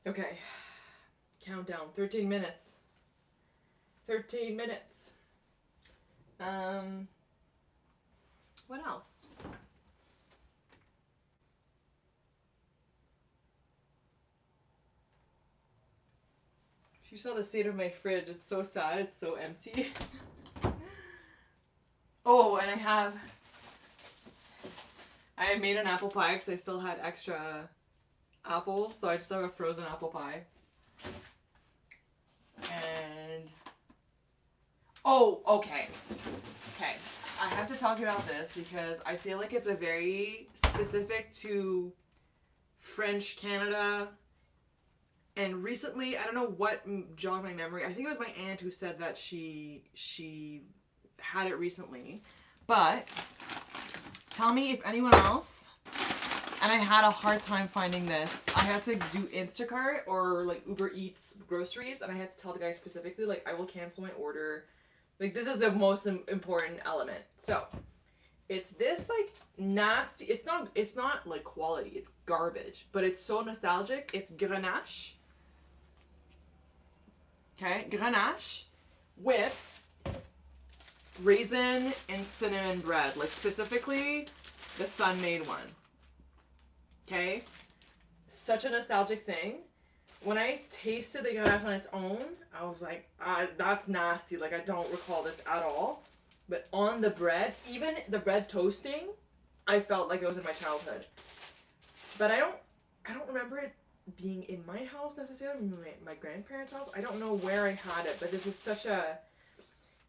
A: Okay, countdown. 13 minutes. 13 minutes. What else? If you saw the state of my fridge, it's so sad. It's so empty. Oh, and I made an apple pie because I still had extra apples, so I just have a frozen apple pie. And Oh, okay. Okay. I have to talk about this because I feel like it's a very specific to French Canada. And recently, I don't know what jogged my memory. I think it was my aunt who said that she had it recently. But tell me if anyone else. And I had a hard time finding this. I had to do Instacart or like Uber Eats groceries, and I had to tell the guy specifically, like, I will cancel my order. Like, this is the most important element. So, it's this like nasty. It's not like quality. It's garbage, but it's so nostalgic. It's Grenache. Okay, Grenache with raisin and cinnamon bread. Like specifically, the Sun-made one. Okay, such a nostalgic thing. When I tasted the Grenache on its own, I was like, that's nasty. Like, I don't recall this at all. But on the bread, even the bread toasting, I felt like it was in my childhood. But I don't remember it being in my house necessarily, my grandparents' house. I don't know where I had it, but this is such a...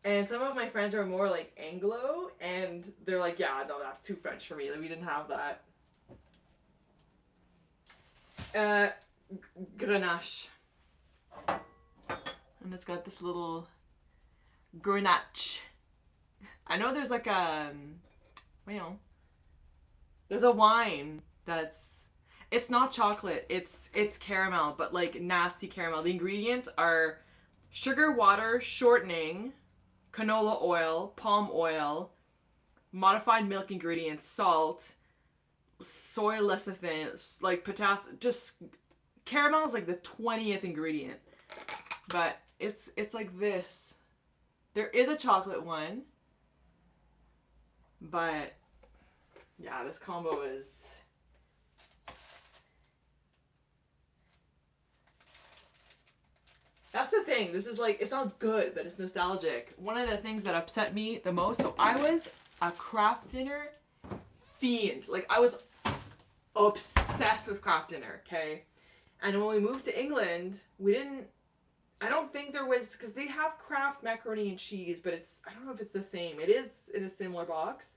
A: And some of my friends are more like Anglo, and they're like, yeah, no, that's too French for me. Like, we didn't have that. Grenache. And it's got this little Grenache. I know there's like a, there's a wine that's, it's not chocolate, it's caramel, but like nasty caramel. The ingredients are sugar, water, shortening, canola oil, palm oil, modified milk ingredients, salt, soy lecithin, like potassium, just caramel is like the 20th ingredient. But it's like this. There is a chocolate one, but yeah, this combo is... That's the thing. This is like, it's not good, but it's nostalgic. One of the things that upset me the most, so I was a craft dinner fiend. Like, I was obsessed with craft dinner, okay? And when we moved to England, we didn't... I don't think there was... Because they have Kraft macaroni and cheese, but it's... I don't know if it's the same. It is in a similar box.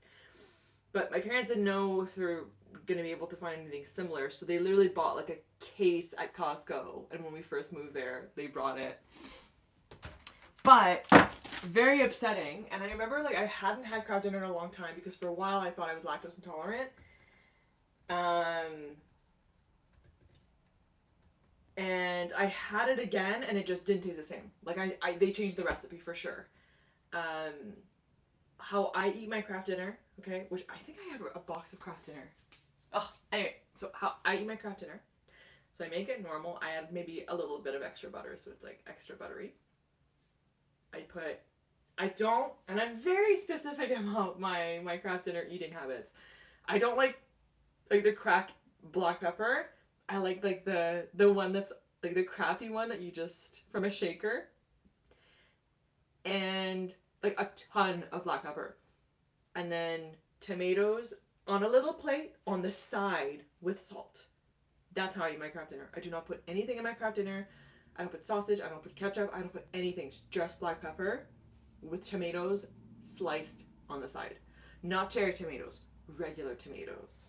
A: But my parents didn't know if they were going to be able to find anything similar. So they literally bought like a case at Costco. And when we first moved there, they brought it. But very upsetting. And I remember like I hadn't had Kraft dinner in a long time because for a while I thought I was lactose intolerant. And I had it again, and it just didn't taste the same. Like, they changed the recipe for sure. How I eat my Kraft dinner, okay, which I think I have a box of Kraft dinner. Oh, anyway, so how I eat my Kraft dinner. So I make it normal. I add maybe a little bit of extra butter, so it's like extra buttery. And I'm very specific about my Kraft dinner eating habits. I don't like the cracked black pepper. I like the one that's like the crappy one that you just from a shaker. And like a ton of black pepper. And then tomatoes on a little plate on the side with salt. That's how I eat my Kraft dinner. I do not put anything in my Kraft dinner. I don't put sausage, I don't put ketchup, I don't put anything. It's just black pepper with tomatoes sliced on the side. Not cherry tomatoes, regular tomatoes.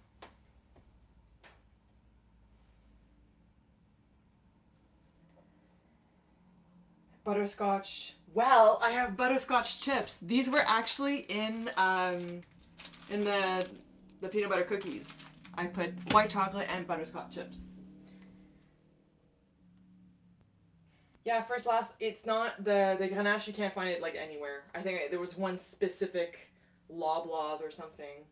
A: Butterscotch. Well, I have butterscotch chips. These were actually in the peanut butter cookies. I put white chocolate and butterscotch chips. Yeah, first last. It's not the Grenache. You can't find it like anywhere. I think there was one specific Loblaws or something.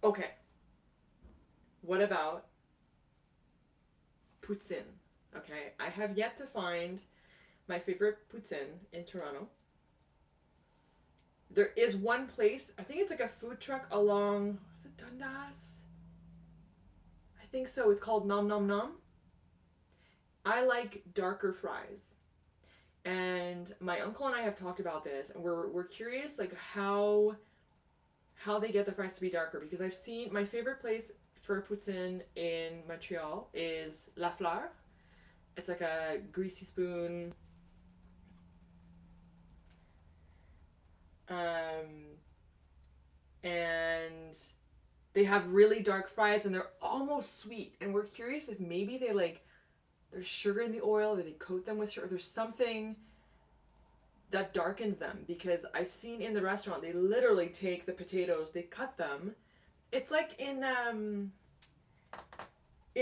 A: Okay. What about poutine? Okay, I have yet to find my favorite poutine in Toronto. There is one place, I think it's like a food truck along, is it Dundas? I think so. It's called Nom Nom Nom. I like darker fries. And my uncle and I have talked about this, and we're curious like how they get the fries to be darker, because I've seen my favorite place for poutine in Montreal is La Fleur. It's like a greasy spoon. Um, and they have really dark fries and they're almost sweet. And we're curious if maybe they like there's sugar in the oil, or they coat them with sugar. There's something that darkens them, because I've seen in the restaurant they literally take the potatoes, they cut them. It's like in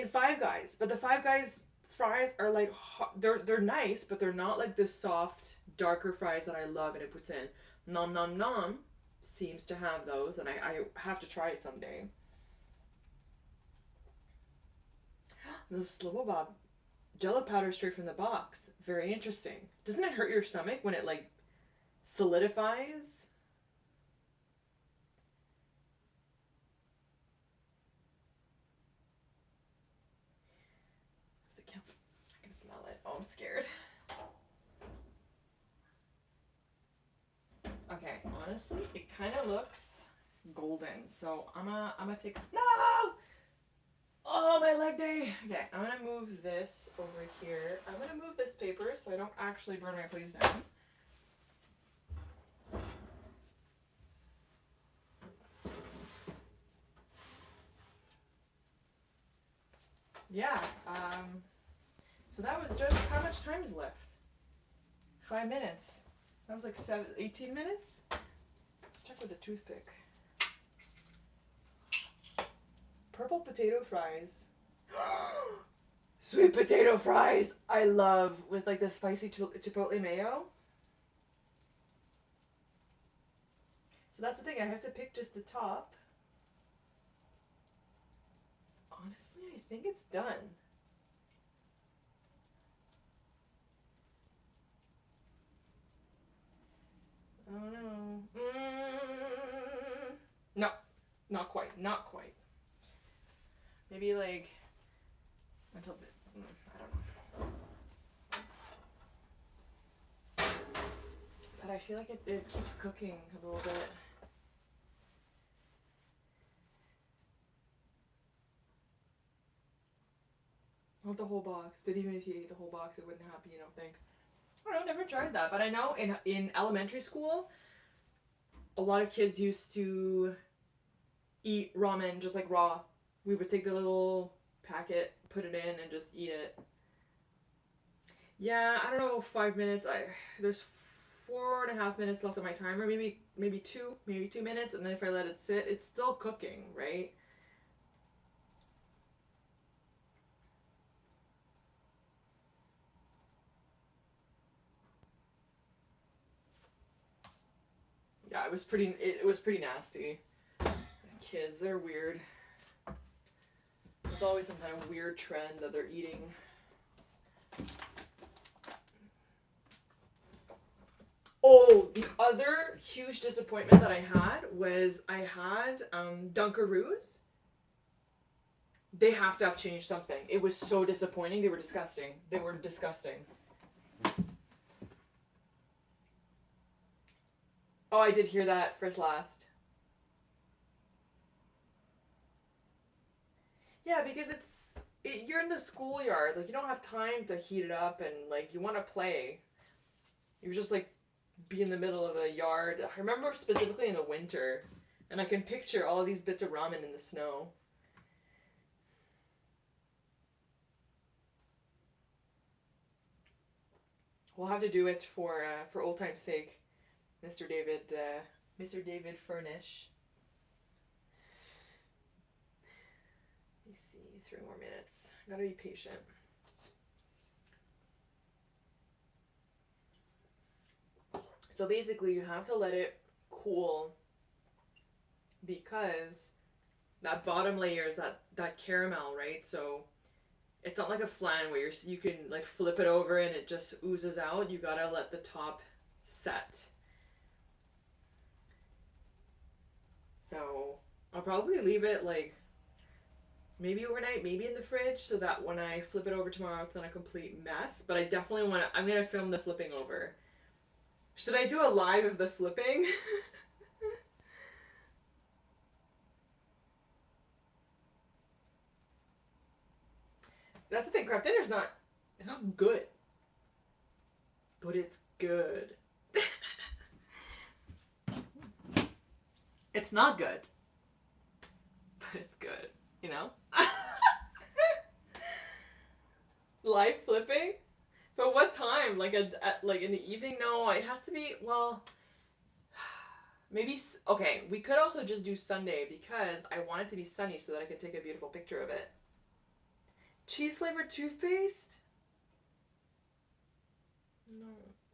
A: Five Guys, but the Five Guys fries are like they're nice, but they're not like the soft, darker fries that I love and it puts in. Nom Nom Nom seems to have those, and I have to try it someday. The Slobo Bob Jello powder straight from the box. Very interesting. Doesn't it hurt your stomach when it like solidifies? I can smell it. Oh, I'm scared. Okay, honestly, it kind of looks golden. So I'm gonna take no. Oh, my leg day. Okay, I'm gonna move this over here. I'm gonna move this paper so I don't actually burn my place down. Yeah. So that was just how much time is left? 5 minutes. That was like 18 minutes. Let's check with the toothpick. Purple potato fries. Sweet potato fries. I love with like the spicy chipotle mayo. So that's the thing. I have to pick just the top. Honestly, I think it's done. Oh no. No, not quite. Not quite. Maybe like until I don't know. But I feel like it keeps cooking a little bit. Not the whole box, but even if you ate the whole box, it wouldn't happen, you don't think? I don't know, never tried that. But I know in elementary school, a lot of kids used to eat ramen just like raw. We would take the little packet, put it in, and just eat it. Yeah, I don't know, 5 minutes. There's 4.5 minutes left on my timer. Maybe 2 minutes, and then if I let it sit, it's still cooking, right? Yeah, it was pretty nasty. Kids, they're weird. There's always some kind of weird trend that they're eating. Oh, the other huge disappointment that I had was I had Dunkaroos. They have to have changed something. It was so disappointing. They were disgusting. They were disgusting. Oh, I did hear that first last. Yeah, because you're in the schoolyard. Like you don't have time to heat it up, and like you want to play. You just like be in the middle of the yard. I remember specifically in the winter, and I can picture all of these bits of ramen in the snow. We'll have to do it for old time's sake, Mr. David. Mr. David Furnish. Let me see, 3 more minutes. Gotta be patient. So basically, you have to let it cool because that bottom layer is that caramel, right? So it's not like a flan where you can like flip it over and it just oozes out. You gotta let the top set. So I'll probably leave it like Maybe overnight, maybe in the fridge, so that when I flip it over tomorrow, it's not a complete mess. But I definitely want to, I'm going to film the flipping over. Should I do a live of the flipping? That's the thing, craft dinner's not, it's not good. But it's good. It's not good. But it's good, you know? Live flipping? But what time? Like like in the evening? No, it has to be, well, maybe, okay, we could also just do Sunday because I want it to be sunny so that I can take a beautiful picture of it. Cheese flavored toothpaste? No,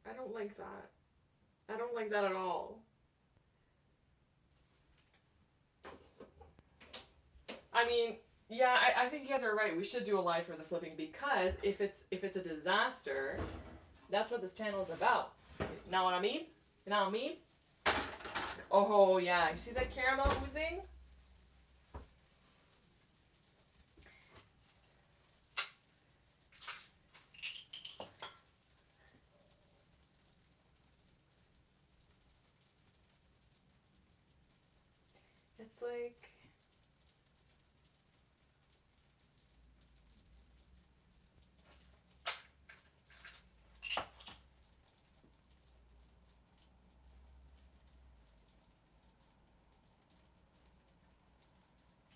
A: I don't like that. I don't like that at all. I mean, yeah, I think you guys are right. We should do a live for the flipping because if it's a disaster, that's what this channel is about. You know what I mean? You know what I mean? Oh yeah, you see that caramel oozing? It's like,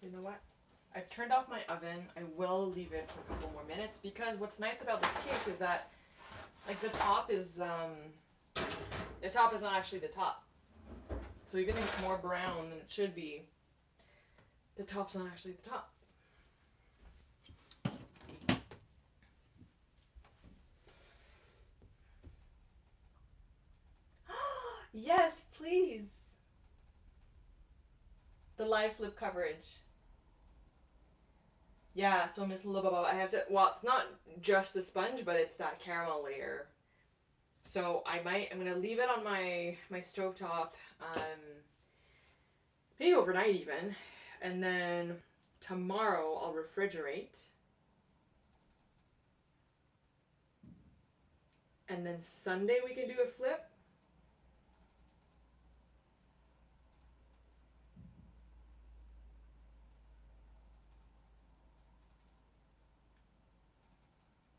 A: you know what? I've turned off my oven. I will leave it for a couple more minutes because what's nice about this cake is that, like, the top is not actually the top. So even if it's more brown than it should be, the top's not actually the top. Yes, please. The live flip coverage. Yeah, so Miss Lubaba, I have to, well, it's not just the sponge, but it's that caramel layer. So I'm going to leave it on my stovetop, maybe overnight even. And then tomorrow I'll refrigerate. And then Sunday we can do a flip.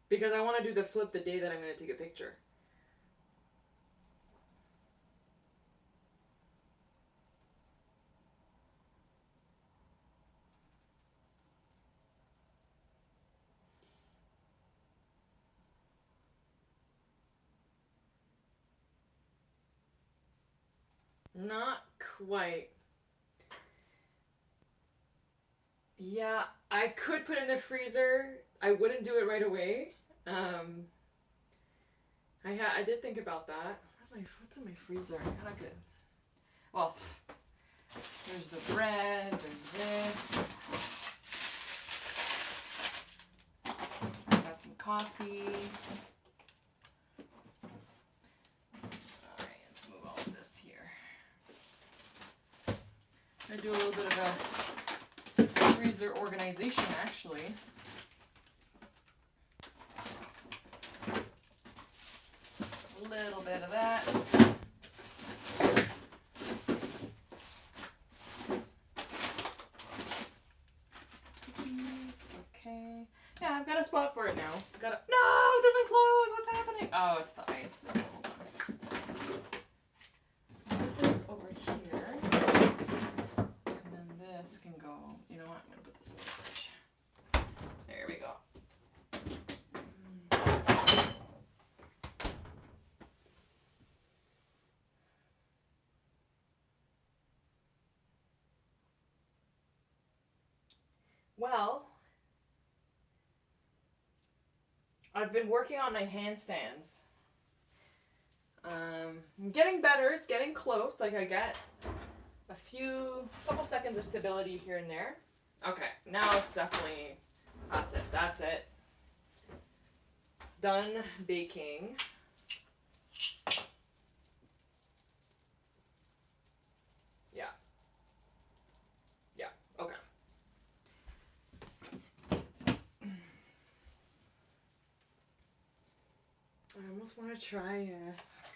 A: Because I want to do the flip the day that I'm going to take a picture. Not quite. Yeah, I could put it in the freezer. I wouldn't do it right away. I did think about that. What's in my freezer? I could. Well, there's the bread. There's this. Got some coffee. All right, let's move all of this here. I do a little bit of a freezer organization, actually. A little bit of that. Okay. Yeah, I've got a spot for it now. No, it doesn't close. What's happening? Oh, it's the ice. Okay, hold on. Put this over here. And then this can go. You know what? I'm going to put this in the fridge. There we go. Well, I've been working on my handstands. I'm getting better. It's getting close. Like I get a couple seconds of stability here and there. Okay, now it's definitely, that's it. That's it. It's done baking. Yeah. Yeah, okay. I almost want to try,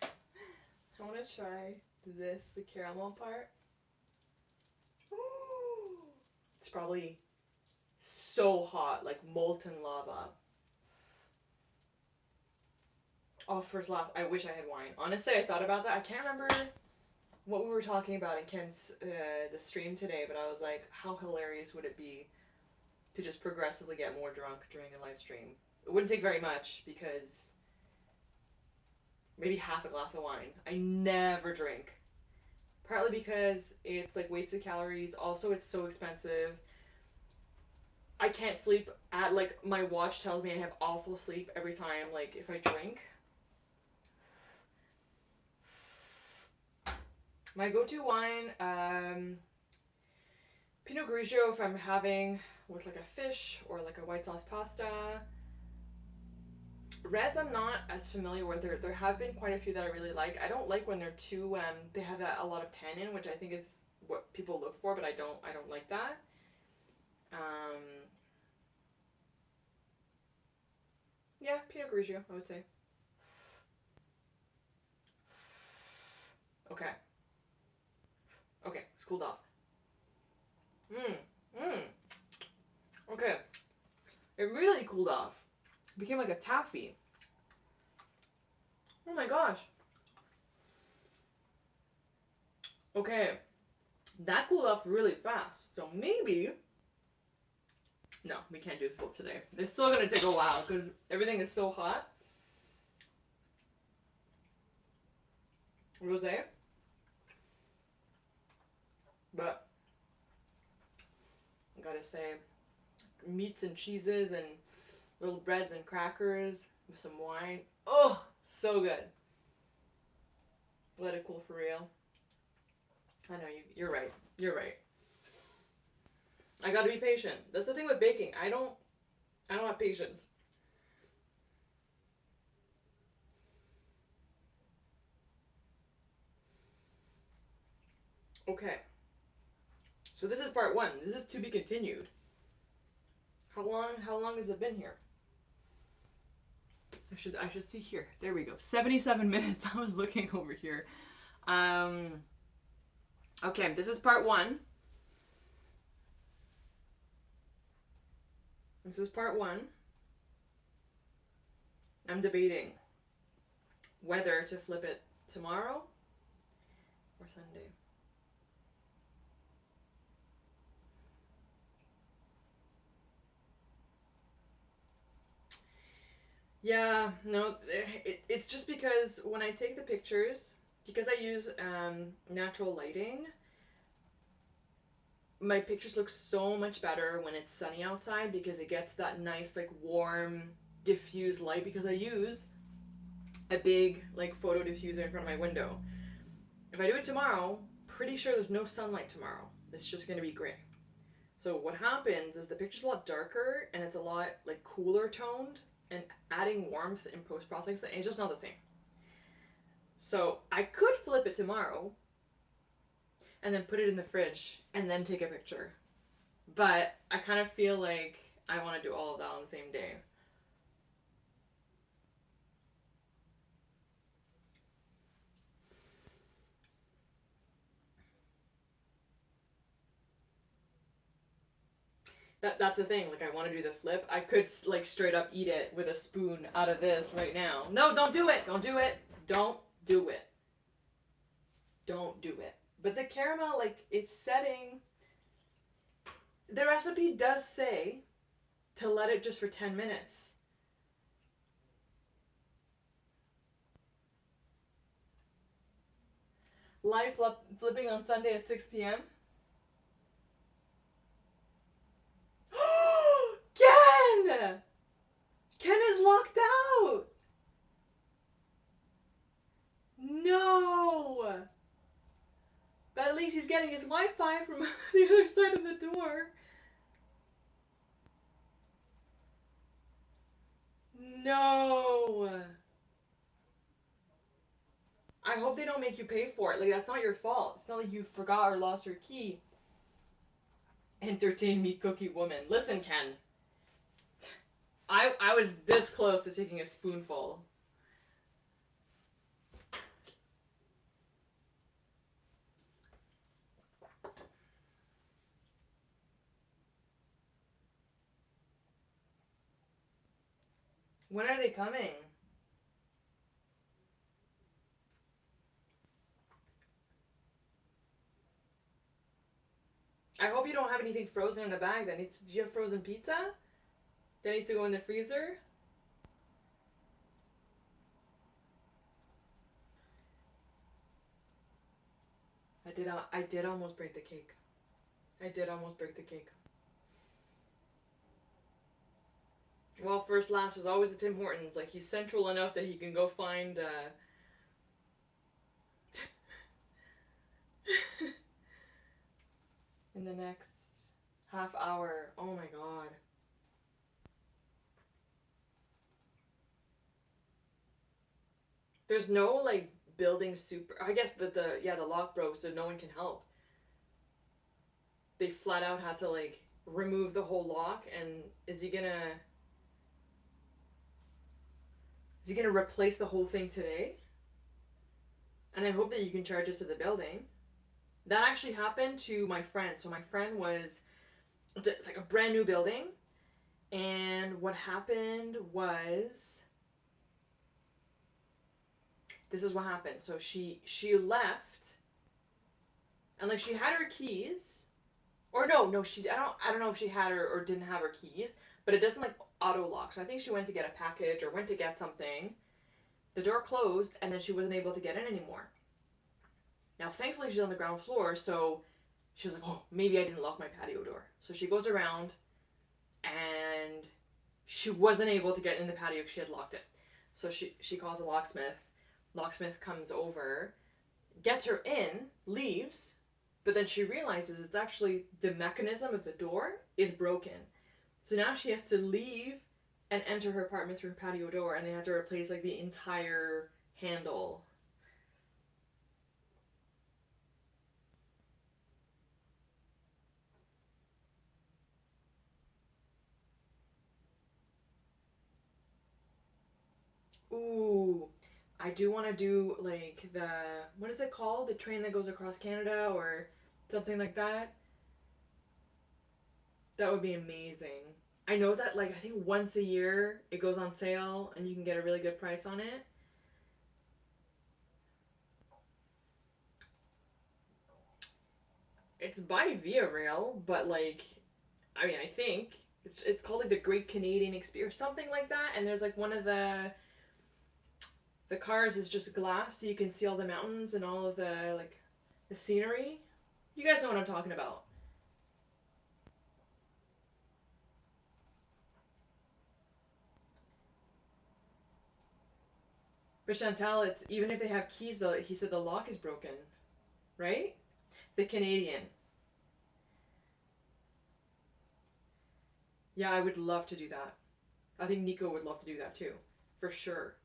A: I want to try this, the caramel part. Ooh. It's probably so hot, like molten lava. Oh, first laugh. I wish I had wine. Honestly, I thought about that. I can't remember what we were talking about in Ken's the stream today, but I was like, how hilarious would it be to just progressively get more drunk during a live stream? It wouldn't take very much because maybe half a glass of wine. I never drink. Partly because it's like wasted calories. Also, it's so expensive. I can't sleep at, like, my watch tells me I have awful sleep every time, like, if I drink. My go-to wine, Pinot Grigio if I'm having with like a fish or like a white sauce pasta. Reds I'm not as familiar with. There have been quite a few that I really like. I don't like when they're too, they have a lot of tannin, which I think is what people look for, but I don't like that. Yeah, Pinot Grigio, I would say. Okay. Okay, it's cooled off. Okay. It really cooled off. It became like a taffy. Oh my gosh. Okay. That cooled off really fast. So maybe... No, we can't do the flip today. It's still going to take a while because everything is so hot. Rosé. But I gotta say, meats and cheeses and little breads and crackers with some wine. Oh, so good. Let it cool for real. I know, you're right. You're right. I gotta be patient. That's the thing with baking. I don't have patience. Okay. So this is part one. This is to be continued. How long has it been here? I should see here. There we go. 77 minutes. I was looking over here. Okay, this is part one. This is part one. I'm debating whether to flip it tomorrow or Sunday. Yeah, no, it's just because when I take the pictures, because I use natural lighting, my pictures look so much better when it's sunny outside because it gets that nice, like, warm, diffused light because I use a big, like, photo diffuser in front of my window. If I do it tomorrow, pretty sure there's no sunlight tomorrow. It's just going to be gray. So what happens is the picture's a lot darker and it's a lot, like, cooler toned, and adding warmth in post-processing is just not the same. So I could flip it tomorrow and then put it in the fridge and then take a picture. But I kind of feel like I want to do all of that on the same day. That's the thing. Like, I want to do the flip. I could, like, straight up eat it with a spoon out of this right now. No, don't do it. Don't do it. Don't do it. Don't do it. But the caramel, like, it's setting... The recipe does say to let it just for 10 minutes. Live flipping on Sunday at 6 p.m. Ken! Ken is locked out! No! But at least he's getting his Wi-Fi from the other side of the door. No! I hope they don't make you pay for it. Like, that's not your fault. It's not like you forgot or lost your key. Entertain me, cookie woman. Listen, Ken. I was this close to taking a spoonful. When are they coming? I hope you don't have anything frozen in a bag that needs. Do you have frozen pizza? That needs to go in the freezer? I did almost break the cake. I did almost break the cake. Well, first last is always a Tim Hortons. Like, he's central enough that he can go find in the next half hour. Oh my god. There's no like building super. I guess the lock broke, so no one can help. They flat out had to like remove the whole lock, and is he gonna replace the whole thing today? And I hope that you can charge it to the building. That actually happened to my friend. So my friend was, it's like a brand new building, and what happened was, this is what happened. So she left, and like she had her keys, or no she I don't know if she had her or didn't have her keys, but it doesn't like auto lock. So I think she went to get a package or went to get something. The door closed, and then she wasn't able to get in anymore. Now, thankfully, she's on the ground floor, so she was like, oh, maybe I didn't lock my patio door. So she goes around, and she wasn't able to get in the patio because she had locked it. So she calls a locksmith. Locksmith comes over, gets her in, leaves, but then she realizes it's actually the mechanism of the door is broken. So now she has to leave and enter her apartment through her patio door, and they have to replace like the entire handle. Ooh, I do want to do like what is it called? The train that goes across Canada or something like that. That would be amazing. I know that like I think once a year it goes on sale and you can get a really good price on it. It's by Via Rail, but like I mean I think it's called like the Great Canadian Experience, something like that. And there's like one of the cars is just glass, so you can see all the mountains and all of the like the scenery. You guys know what I'm talking about. But Chantal, it's even if they have keys, though, he said the lock is broken, right? The Canadian. Yeah, I would love to do that. I think Nico would love to do that too, for sure.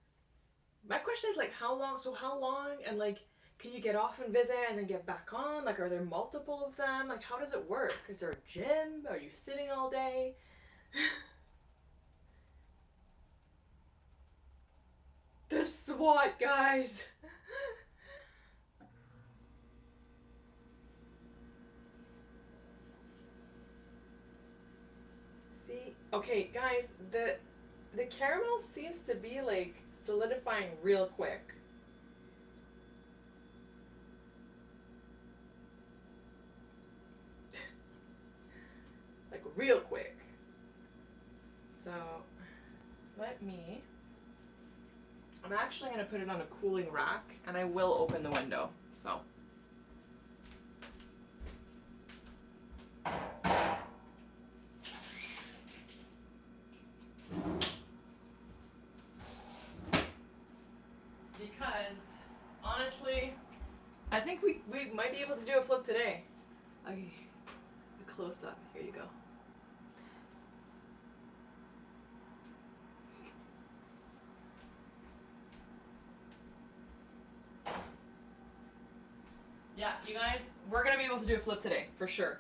A: My question is like, how long? So how long? And like, can you get off and visit and then get back on? Like, are there multiple of them? Like, how does it work? Is there a gym? Are you sitting all day? The SWAT guys. See, okay, guys, the caramel seems to be like solidifying real quick. Like real quick. So, let me. I'm actually going to put it on a cooling rack, and I will open the window. So. Because, honestly, I think we might be able to do a flip today. Okay, a close up. Here you go. Yeah, you guys, we're gonna be able to do a flip today, for sure.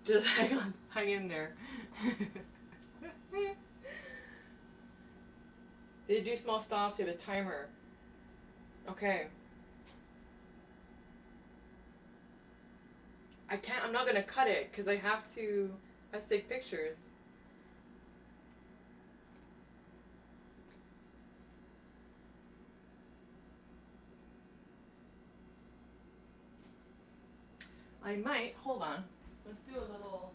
A: Just hang on, hang in there. Did you do small stops? You have a timer. Okay. I'm not gonna cut it, because I have to take pictures. I might, hold on. Let's do a little.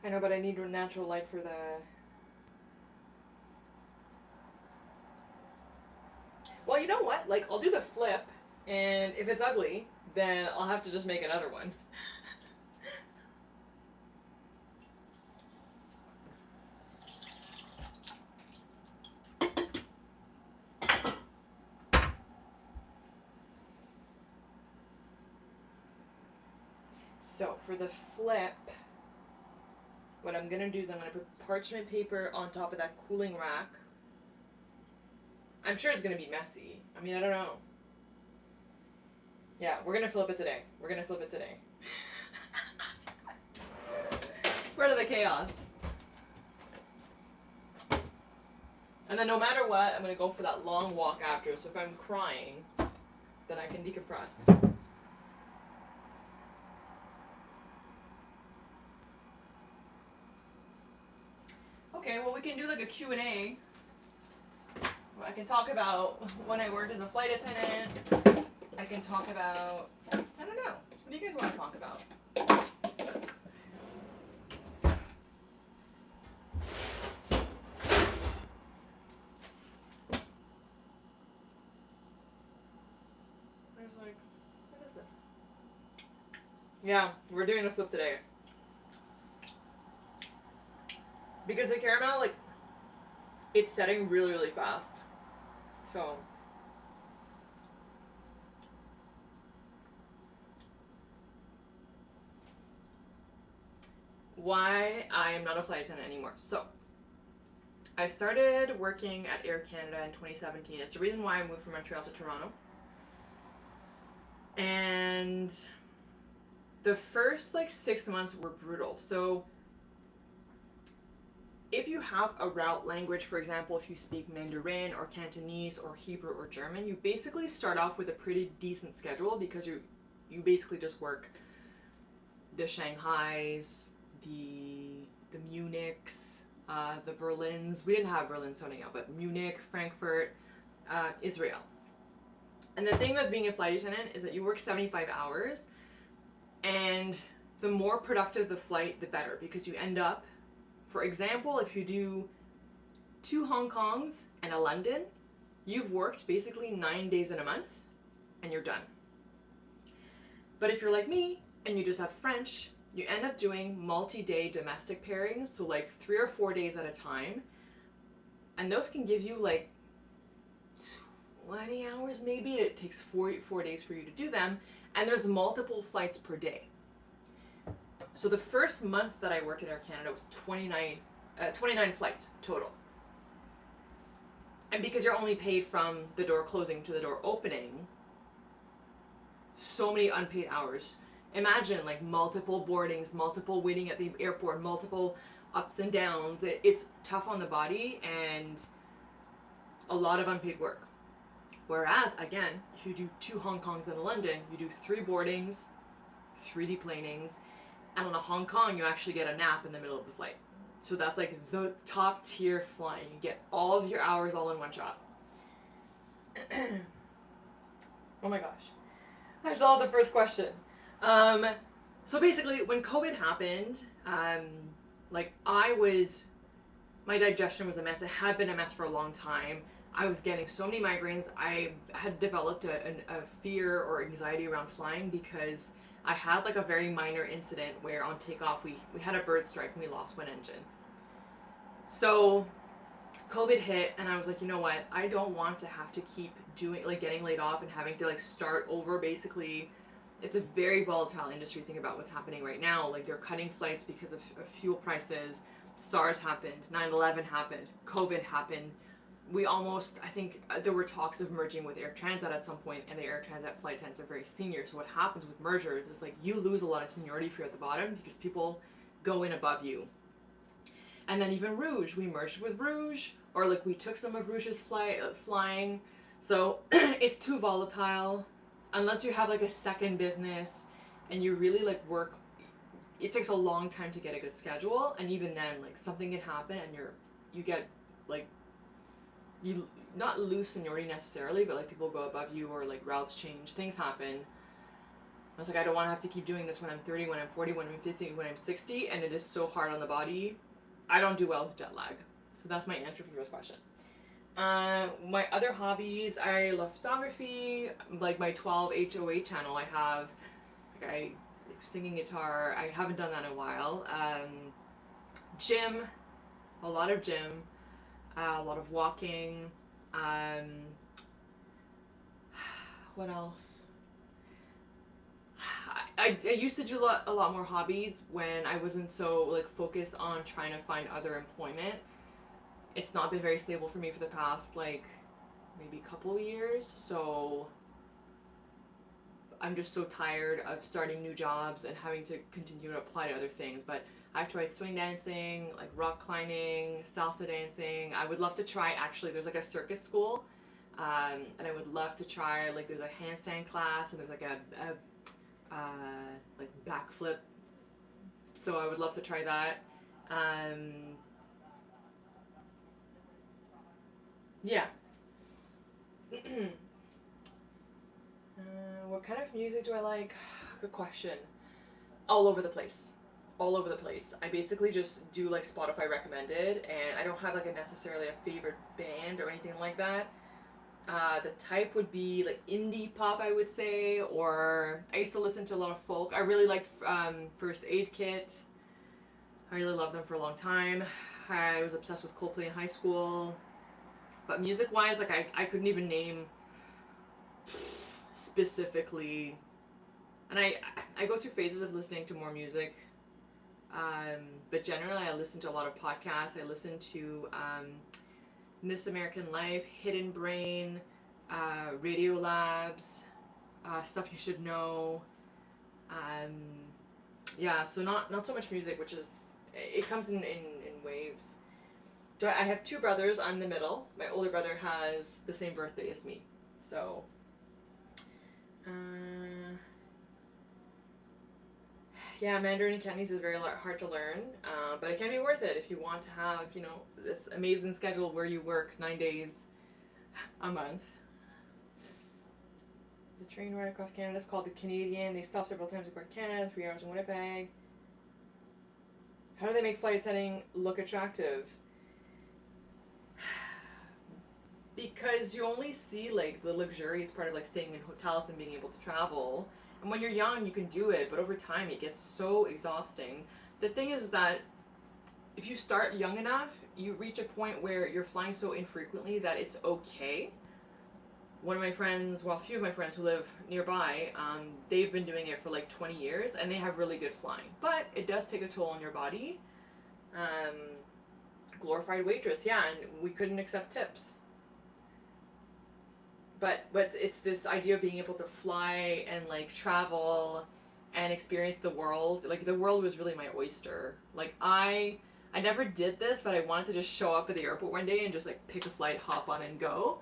A: I know, but I need natural light for the. Well, you know what? Like, I'll do the flip, and if it's ugly, then I'll have to just make another one. So, for the flip, what I'm gonna do is I'm gonna put parchment paper on top of that cooling rack. I'm sure it's gonna be messy. I mean, I don't know. Yeah, we're gonna flip it today. We're gonna flip it today. It's part of the chaos. And then no matter what, I'm gonna go for that long walk after. So if I'm crying, then I can decompress. Okay, well we can do like a Q&A. I can talk about when I worked as a flight attendant. I can talk about, I don't know. What do you guys want to talk about? There's like, what is this? Yeah, we're doing a flip today. Because the caramel, like, it's setting really, really fast. So. Why I am not a flight attendant anymore. So, I started working at Air Canada in 2017. It's the reason why I moved from Montreal to Toronto. And the first, like, 6 months were brutal. So, if you have a route language, for example, if you speak Mandarin or Cantonese or Hebrew or German, you basically start off with a pretty decent schedule because you basically just work the Shanghais, the Munichs, the Berlins. We didn't have Berlin starting out, but Munich, Frankfurt, Israel. And the thing with being a flight attendant is that you work 75 hours, and the more productive the flight, the better, because you end up, for example, if you do 2 Hong Kongs and a London, you've worked basically 9 days in a month, and you're done. But if you're like me, and you just have French, you end up doing multi-day domestic pairings, so like 3 or 4 days at a time, and those can give you like 20 hours maybe. It takes 4 days for you to do them, and there's multiple flights per day. So the first month that I worked at Air Canada was 29 flights total. And because you're only paid from the door closing to the door opening, so many unpaid hours. Imagine like multiple boardings, multiple waiting at the airport, multiple ups and downs. It's tough on the body and a lot of unpaid work. Whereas, again, if you do 2 Hong Kongs in London, you do 3 boardings, 3 deplanings, and on a Hong Kong, you actually get a nap in the middle of the flight. So that's like the top tier flying. You get all of your hours all in one shot. Oh my gosh. I solved the first question. So basically, when COVID happened, like my digestion was a mess. It had been a mess for a long time. I was getting so many migraines. I had developed a fear or anxiety around flying because I had like a very minor incident where on takeoff we had a bird strike and we lost one engine. So COVID hit and I was like, you know what? I don't want to have to keep doing like getting laid off and having to like start over basically. It's a very volatile industry. Think about what's happening right now. Like they're cutting flights because of fuel prices. SARS happened, 9/11 happened, COVID happened. I think there were talks of merging with Air Transat at some point, and the Air Transat flight attendants are very senior. So what happens with mergers is like you lose a lot of seniority if you're at the bottom because people go in above you. And then even Rouge, we merged with Rouge, or like we took some of Rouge's flying. So it's too volatile. Unless you have like a second business and you really like work, it takes a long time to get a good schedule. And even then, like something can happen and you get like, you not lose seniority necessarily, but like people go above you or like routes change, things happen. I was like, I don't want to have to keep doing this when I'm 30, when I'm 40, when I'm 50, when I'm 60, and it is so hard on the body. I don't do well with jet lag. So that's my answer for your first question. My other hobbies, I love photography. Like my 12 HOA channel, I have, like singing guitar. I haven't done that in a while. Gym, a lot of gym, a lot of walking. What else? I used to do a lot more hobbies when I wasn't so like focused on trying to find other employment. It's not been very stable for me for the past like maybe couple years, so I'm just so tired of starting new jobs and having to continue to apply to other things. But I've tried swing dancing, like rock climbing, salsa dancing. I would love to try, actually, there's like a circus school, and I would love to try, like there's a handstand class and there's like a like backflip. So I would love to try that. Yeah. What kind of music do I like? Good question. All over the place. All over the place. I basically just do like Spotify recommended, and I don't have like a necessarily a favorite band or anything like that. The type would be like indie pop, I would say, or I used to listen to a lot of folk. I really liked First Aid Kit. I really loved them for a long time. I was obsessed with Coldplay in high school. But music-wise, like I couldn't even name specifically. And I go through phases of listening to more music. But generally, I listen to a lot of podcasts. I listen to This American Life, Hidden Brain, Radio Labs, Stuff You Should Know. Yeah, so not so much music, which is, it comes in waves. I have two brothers. I'm the middle. My older brother has the same birthday as me. So, yeah, Mandarin and Cantonese is very hard to learn, but it can be worth it if you want to have, you know, this amazing schedule where you work 9 days a month. The train ride across Canada is called the Canadian. They stop several times across Canada, 3 hours in Winnipeg. How do they make flight attending look attractive? Because you only see like the luxurious part of like staying in hotels and being able to travel. And when you're young, you can do it, but over time it gets so exhausting. The thing is that if you start young enough, you reach a point where you're flying so infrequently that it's okay. One of my friends, well, a few of my friends who live nearby, they've been doing it for like 20 years and they have really good flying. But it does take a toll on your body. Glorified waitress, yeah, and we couldn't accept tips. But it's this idea of being able to fly and like travel and experience the world. Like the world was really my oyster. Like I never did this, but I wanted to just show up at the airport one day and just like pick a flight, hop on and go.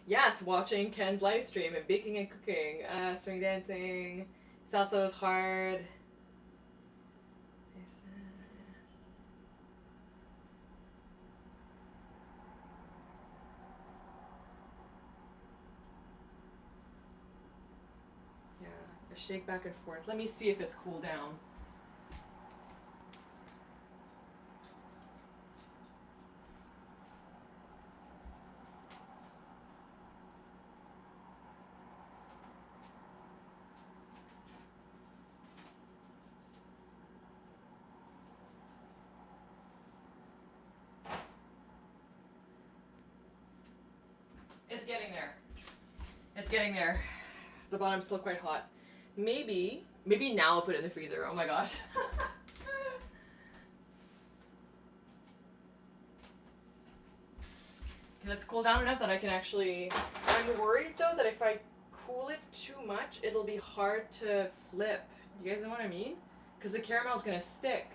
A: Yes, watching Ken's live stream and baking and cooking, swing dancing, salsa is hard. Shake back and forth. Let me see if it's cooled down. It's getting there. It's getting there. The bottom's still quite hot. Maybe now I'll put it in the freezer. Oh my gosh. Let's cool down enough that I can actually... I'm worried though that if I cool it too much, it'll be hard to flip. You guys know what I mean? because the caramel's gonna stick.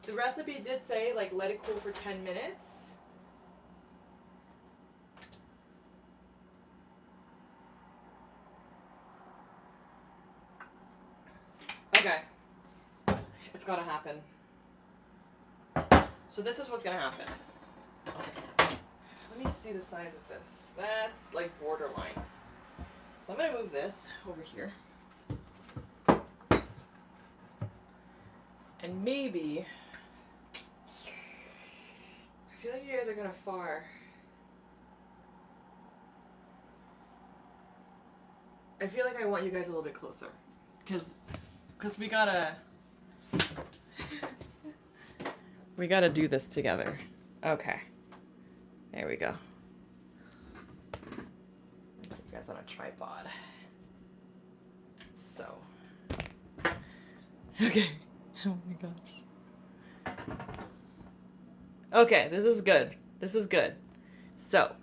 A: The recipe did say, like, let it cool for 10 minutes. Okay. It's gotta happen. So this is what's gonna happen. Let me see the size of this. That's like borderline. So I'm gonna move this over here. And maybe, I feel like you guys are kind of far. I feel like I want you guys a little bit closer. Because we gotta do this together. Okay. There we go. Put you guys on a tripod. So. Okay. Oh my gosh. Okay, this is good. This is good. So.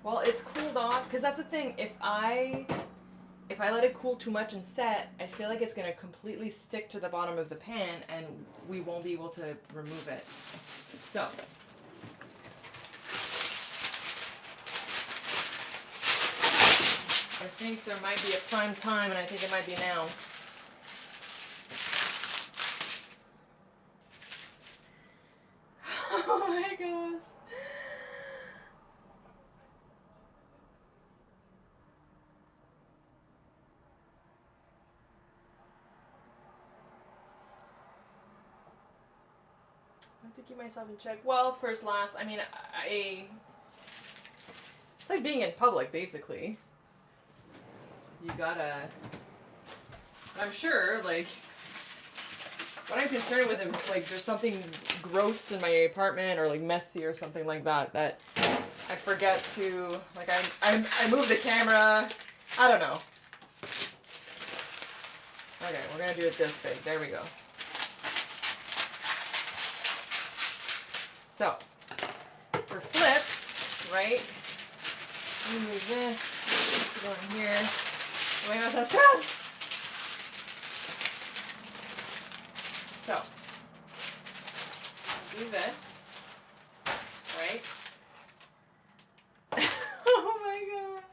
A: Well, it's cooled off, because that's the thing. If I let it cool too much and set, I feel like it's going to completely stick to the bottom of the pan and we won't be able to remove it. So. I think there might be a prime time, and I think it might be now. Oh my gosh. I have to keep myself in check. Well, first, last, I mean, it's like being in public, basically. You gotta, I'm sure, like, what I'm concerned with is, like, there's something gross in my apartment or, like, messy or something like that I forget to, like, I move the camera. I don't know. Okay, we're gonna do it this big. There we go. So, for flips, right? Move this. Go in here. Oh my gosh, I'm stressed! So, do this, right? Oh my god.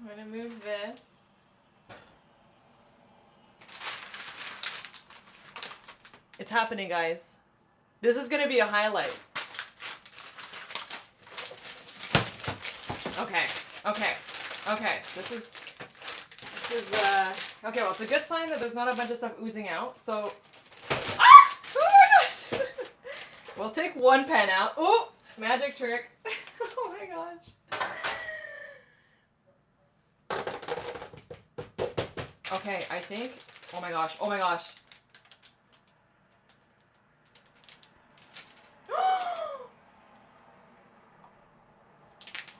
A: I'm gonna move this. It's happening, guys. This is gonna be a highlight. Okay. Okay. This is okay, well, it's a good sign that there's not a bunch of stuff oozing out. So, ah! Oh my gosh. We'll take one pen out. Oh, magic trick. Oh my gosh. Okay, I think, oh my gosh. Oh my gosh.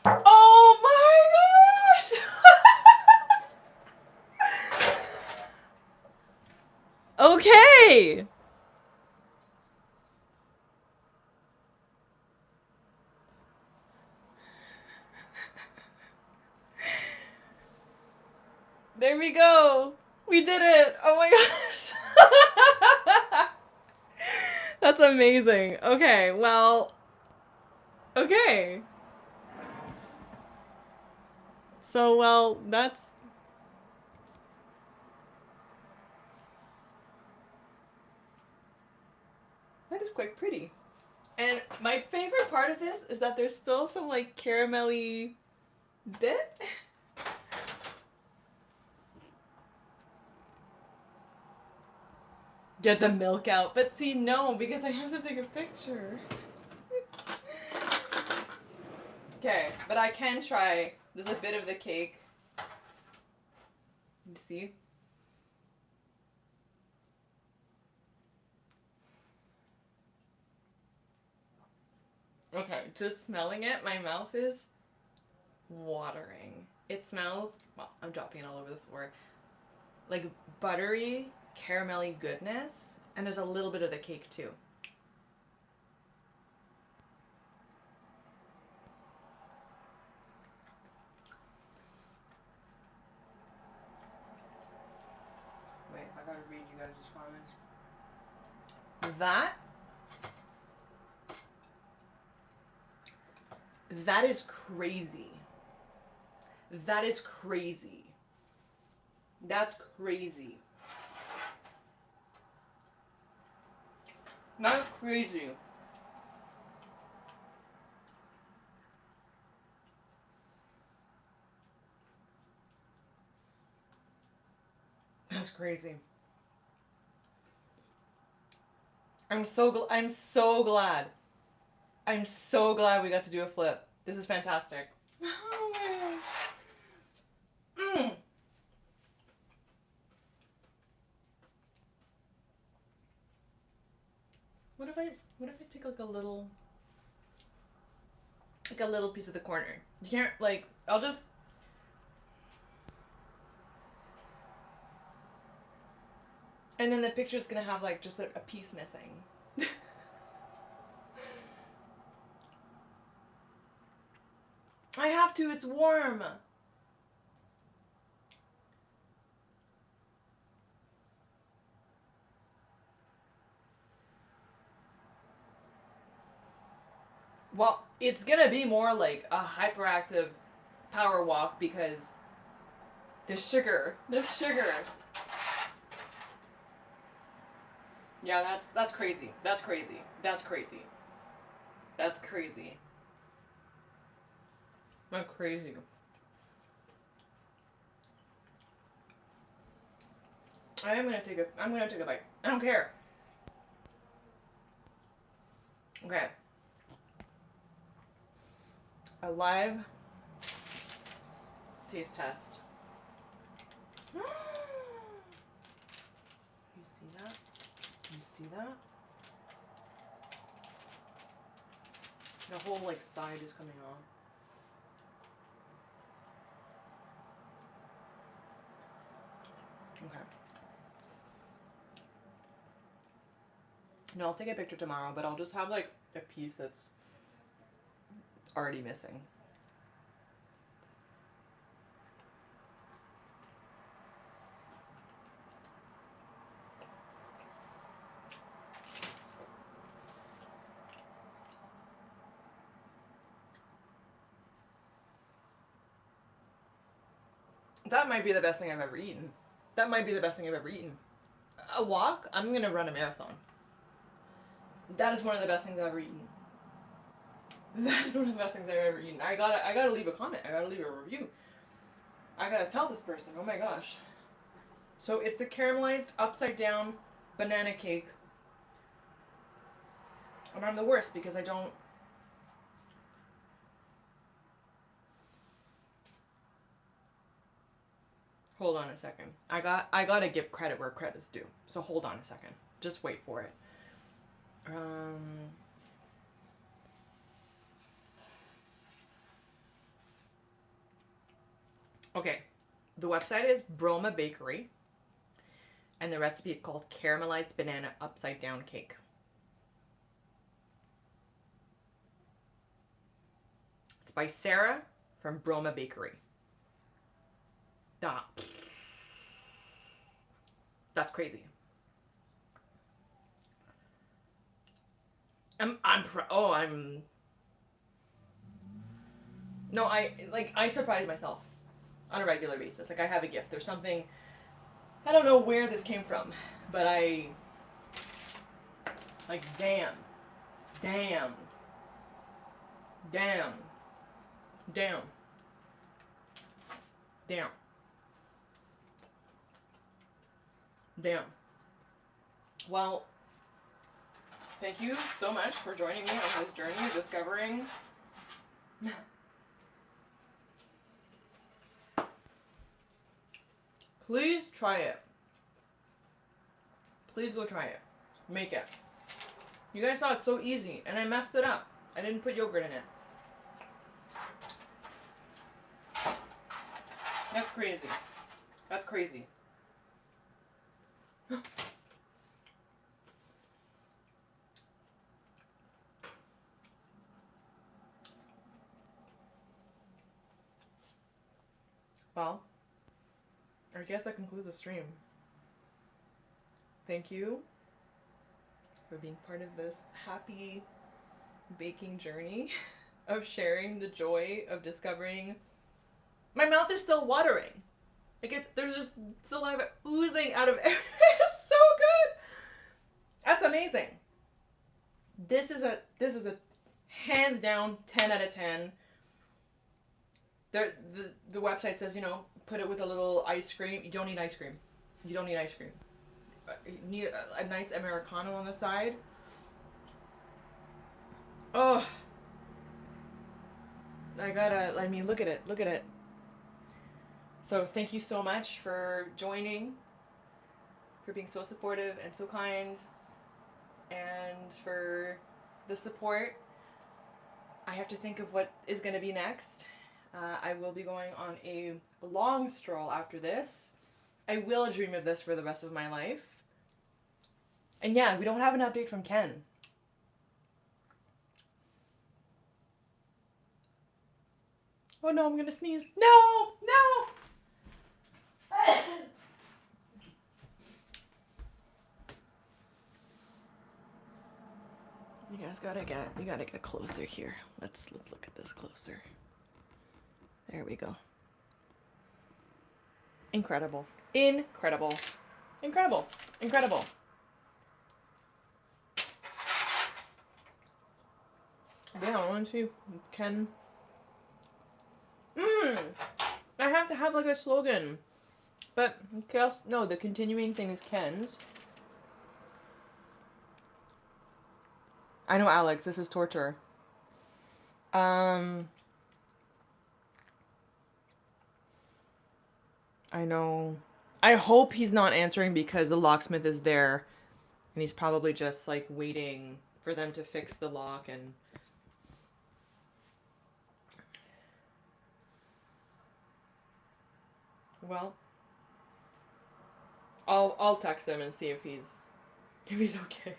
A: Oh my gosh! Okay! There we go! We did it! Oh my gosh! That's amazing. Okay, well... Okay. So, well, that's... That is quite pretty. And my favorite part of this is that there's still some, like, caramelly bit. Get the milk out. But see, no, because I have to take a picture. Okay, but I can try. There's a bit of the cake. You see? Okay, just smelling it, my mouth is watering. It smells, well, I'm dropping it all over the floor, like buttery, caramelly goodness, and there's a little bit of the cake too. That is crazy. That is crazy. That's crazy. That's crazy. That's crazy. I'm so glad. I'm so glad we got to do a flip. This is fantastic. Oh my gosh. What if I take like a little piece of the corner? You can't like I'll just and then the picture's gonna have like just a piece missing. I have to, it's warm. Well, it's gonna be more like a hyperactive power walk because there's sugar. There's sugar. Yeah, that's crazy. That's crazy. That's crazy. That's crazy. That's crazy. I'm gonna take a bite. I don't care. Okay. A live taste test. You see that? You see that? The whole like side is coming off. Okay. No, I'll take a picture tomorrow, but I'll just have like a piece that's already missing. That might be the best thing I've ever eaten. That might be the best thing I've ever eaten. A walk? I'm gonna run a marathon. That is one of the best things I've ever eaten. That is one of the best things I've ever eaten. I gotta leave a comment. I gotta leave a review. I gotta tell this person. Oh my gosh. So it's the caramelized upside down banana cake. And I'm the worst because I don't. Hold on a second. I gotta give credit where credit's due. So hold on a second. Just wait for it. Okay. The website is Broma Bakery. And the recipe is called Caramelized Banana Upside Down Cake. It's by Sarah from Broma Bakery. That's crazy. No, I surprise myself on a regular basis. Like I have a gift. There's something, I don't know where this came from, but damn, damn, damn, damn, damn, damn. Well, thank you so much for joining me on this journey of discovering please try it. Please go try it. Make it. You guys saw it's so easy, and I messed it up. I didn't put yogurt in it. That's crazy. That's crazy. Well, I guess that concludes the stream. Thank you for being part of this happy baking journey of sharing the joy of discovering. My mouth is still watering. Like there's just saliva oozing out of it. It's so good. That's amazing. This is a hands down 10 out of 10. The website says, you know, put it with a little ice cream. You don't need ice cream. You don't need ice cream. You need a nice Americano on the side. Oh. I mean, look at it. Look at it. So thank you so much for joining, for being so supportive and so kind, and for the support. I have to think of what is going to be next. I will be going on a long stroll after this. I will dream of this for the rest of my life. And yeah, we don't have an update from Ken. Oh no, I'm gonna sneeze. No! No! You guys gotta get closer here. Let's look at this closer. There we go. Incredible. Incredible. Incredible. Incredible. Yeah, I want to Ken. I have to have like a slogan. But chaos, no, the continuing thing is Ken's. I know, Alex, this is torture. I know. I hope he's not answering because the locksmith is there and he's probably just like waiting for them to fix the lock and well, I'll text him and see if he's okay.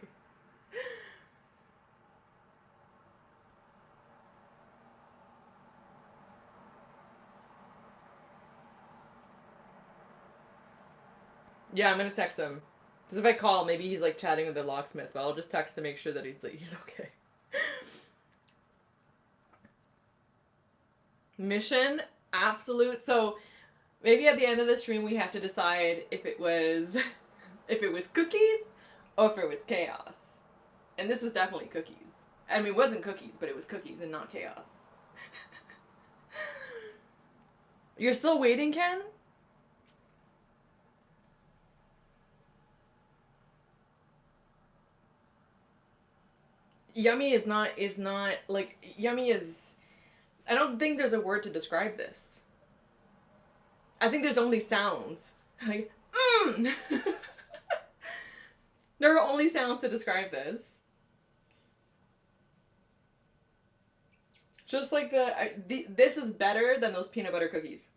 A: Yeah, I'm gonna text him. Because if I call, maybe he's like chatting with the locksmith, but I'll just text to make sure that he's okay. Mission absolute. So maybe at the end of the stream we have to decide if it was cookies or if it was chaos. And this was definitely cookies. I mean, it wasn't cookies, but it was cookies and not chaos. You're still waiting, Ken? Yummy is not like yummy is. I don't think there's a word to describe this. I think there's only sounds. Like, There are only sounds to describe this. Just like this is better than those peanut butter cookies.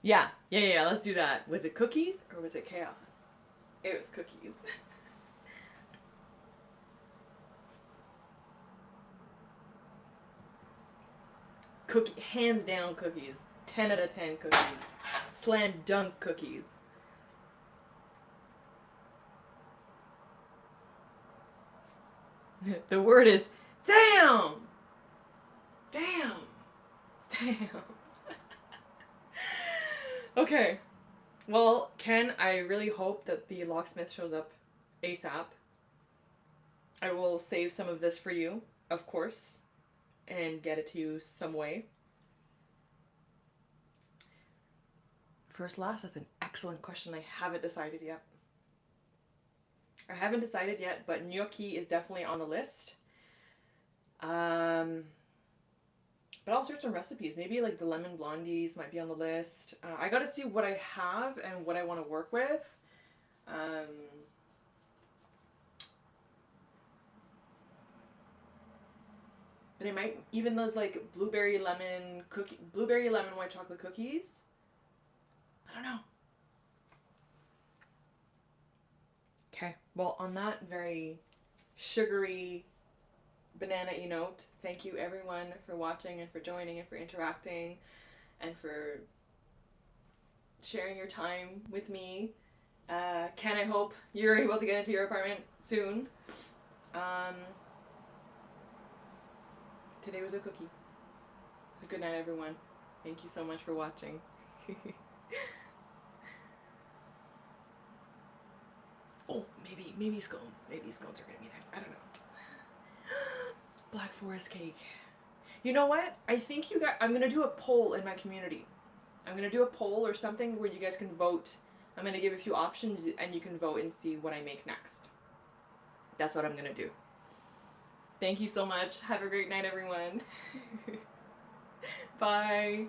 A: Yeah, let's do that. Was it cookies or was it chaos? It was cookies. Hands down cookies. 10 out of 10 cookies. Slam dunk cookies. The word is damn! Damn! Damn. Okay. Well, Ken, I really hope that the locksmith shows up ASAP. I will save some of this for you, of course, and get it to you some way. First, last, that's an excellent question. I haven't decided yet. But gnocchi is definitely on the list. But I'll search some recipes. Maybe like the lemon blondies might be on the list. I gotta see what I have and what I want to work with. But it might, even those like blueberry lemon white chocolate cookies. I don't know. Okay, well, on that very sugary, banana emote. Thank you everyone for watching and for joining and for interacting and for sharing your time with me. Ken, I hope you're able to get into your apartment soon. Today was a cookie. So good night, everyone. Thank you so much for watching. Oh, maybe scones. Maybe scones are gonna be next. I don't know. Black Forest cake. You know what? I think you got. I'm gonna do a poll in my community. I'm gonna do a poll or something where you guys can vote. I'm gonna give a few options and you can vote and see what I make next. That's what I'm gonna do. Thank you so much. Have a great night, everyone. Bye.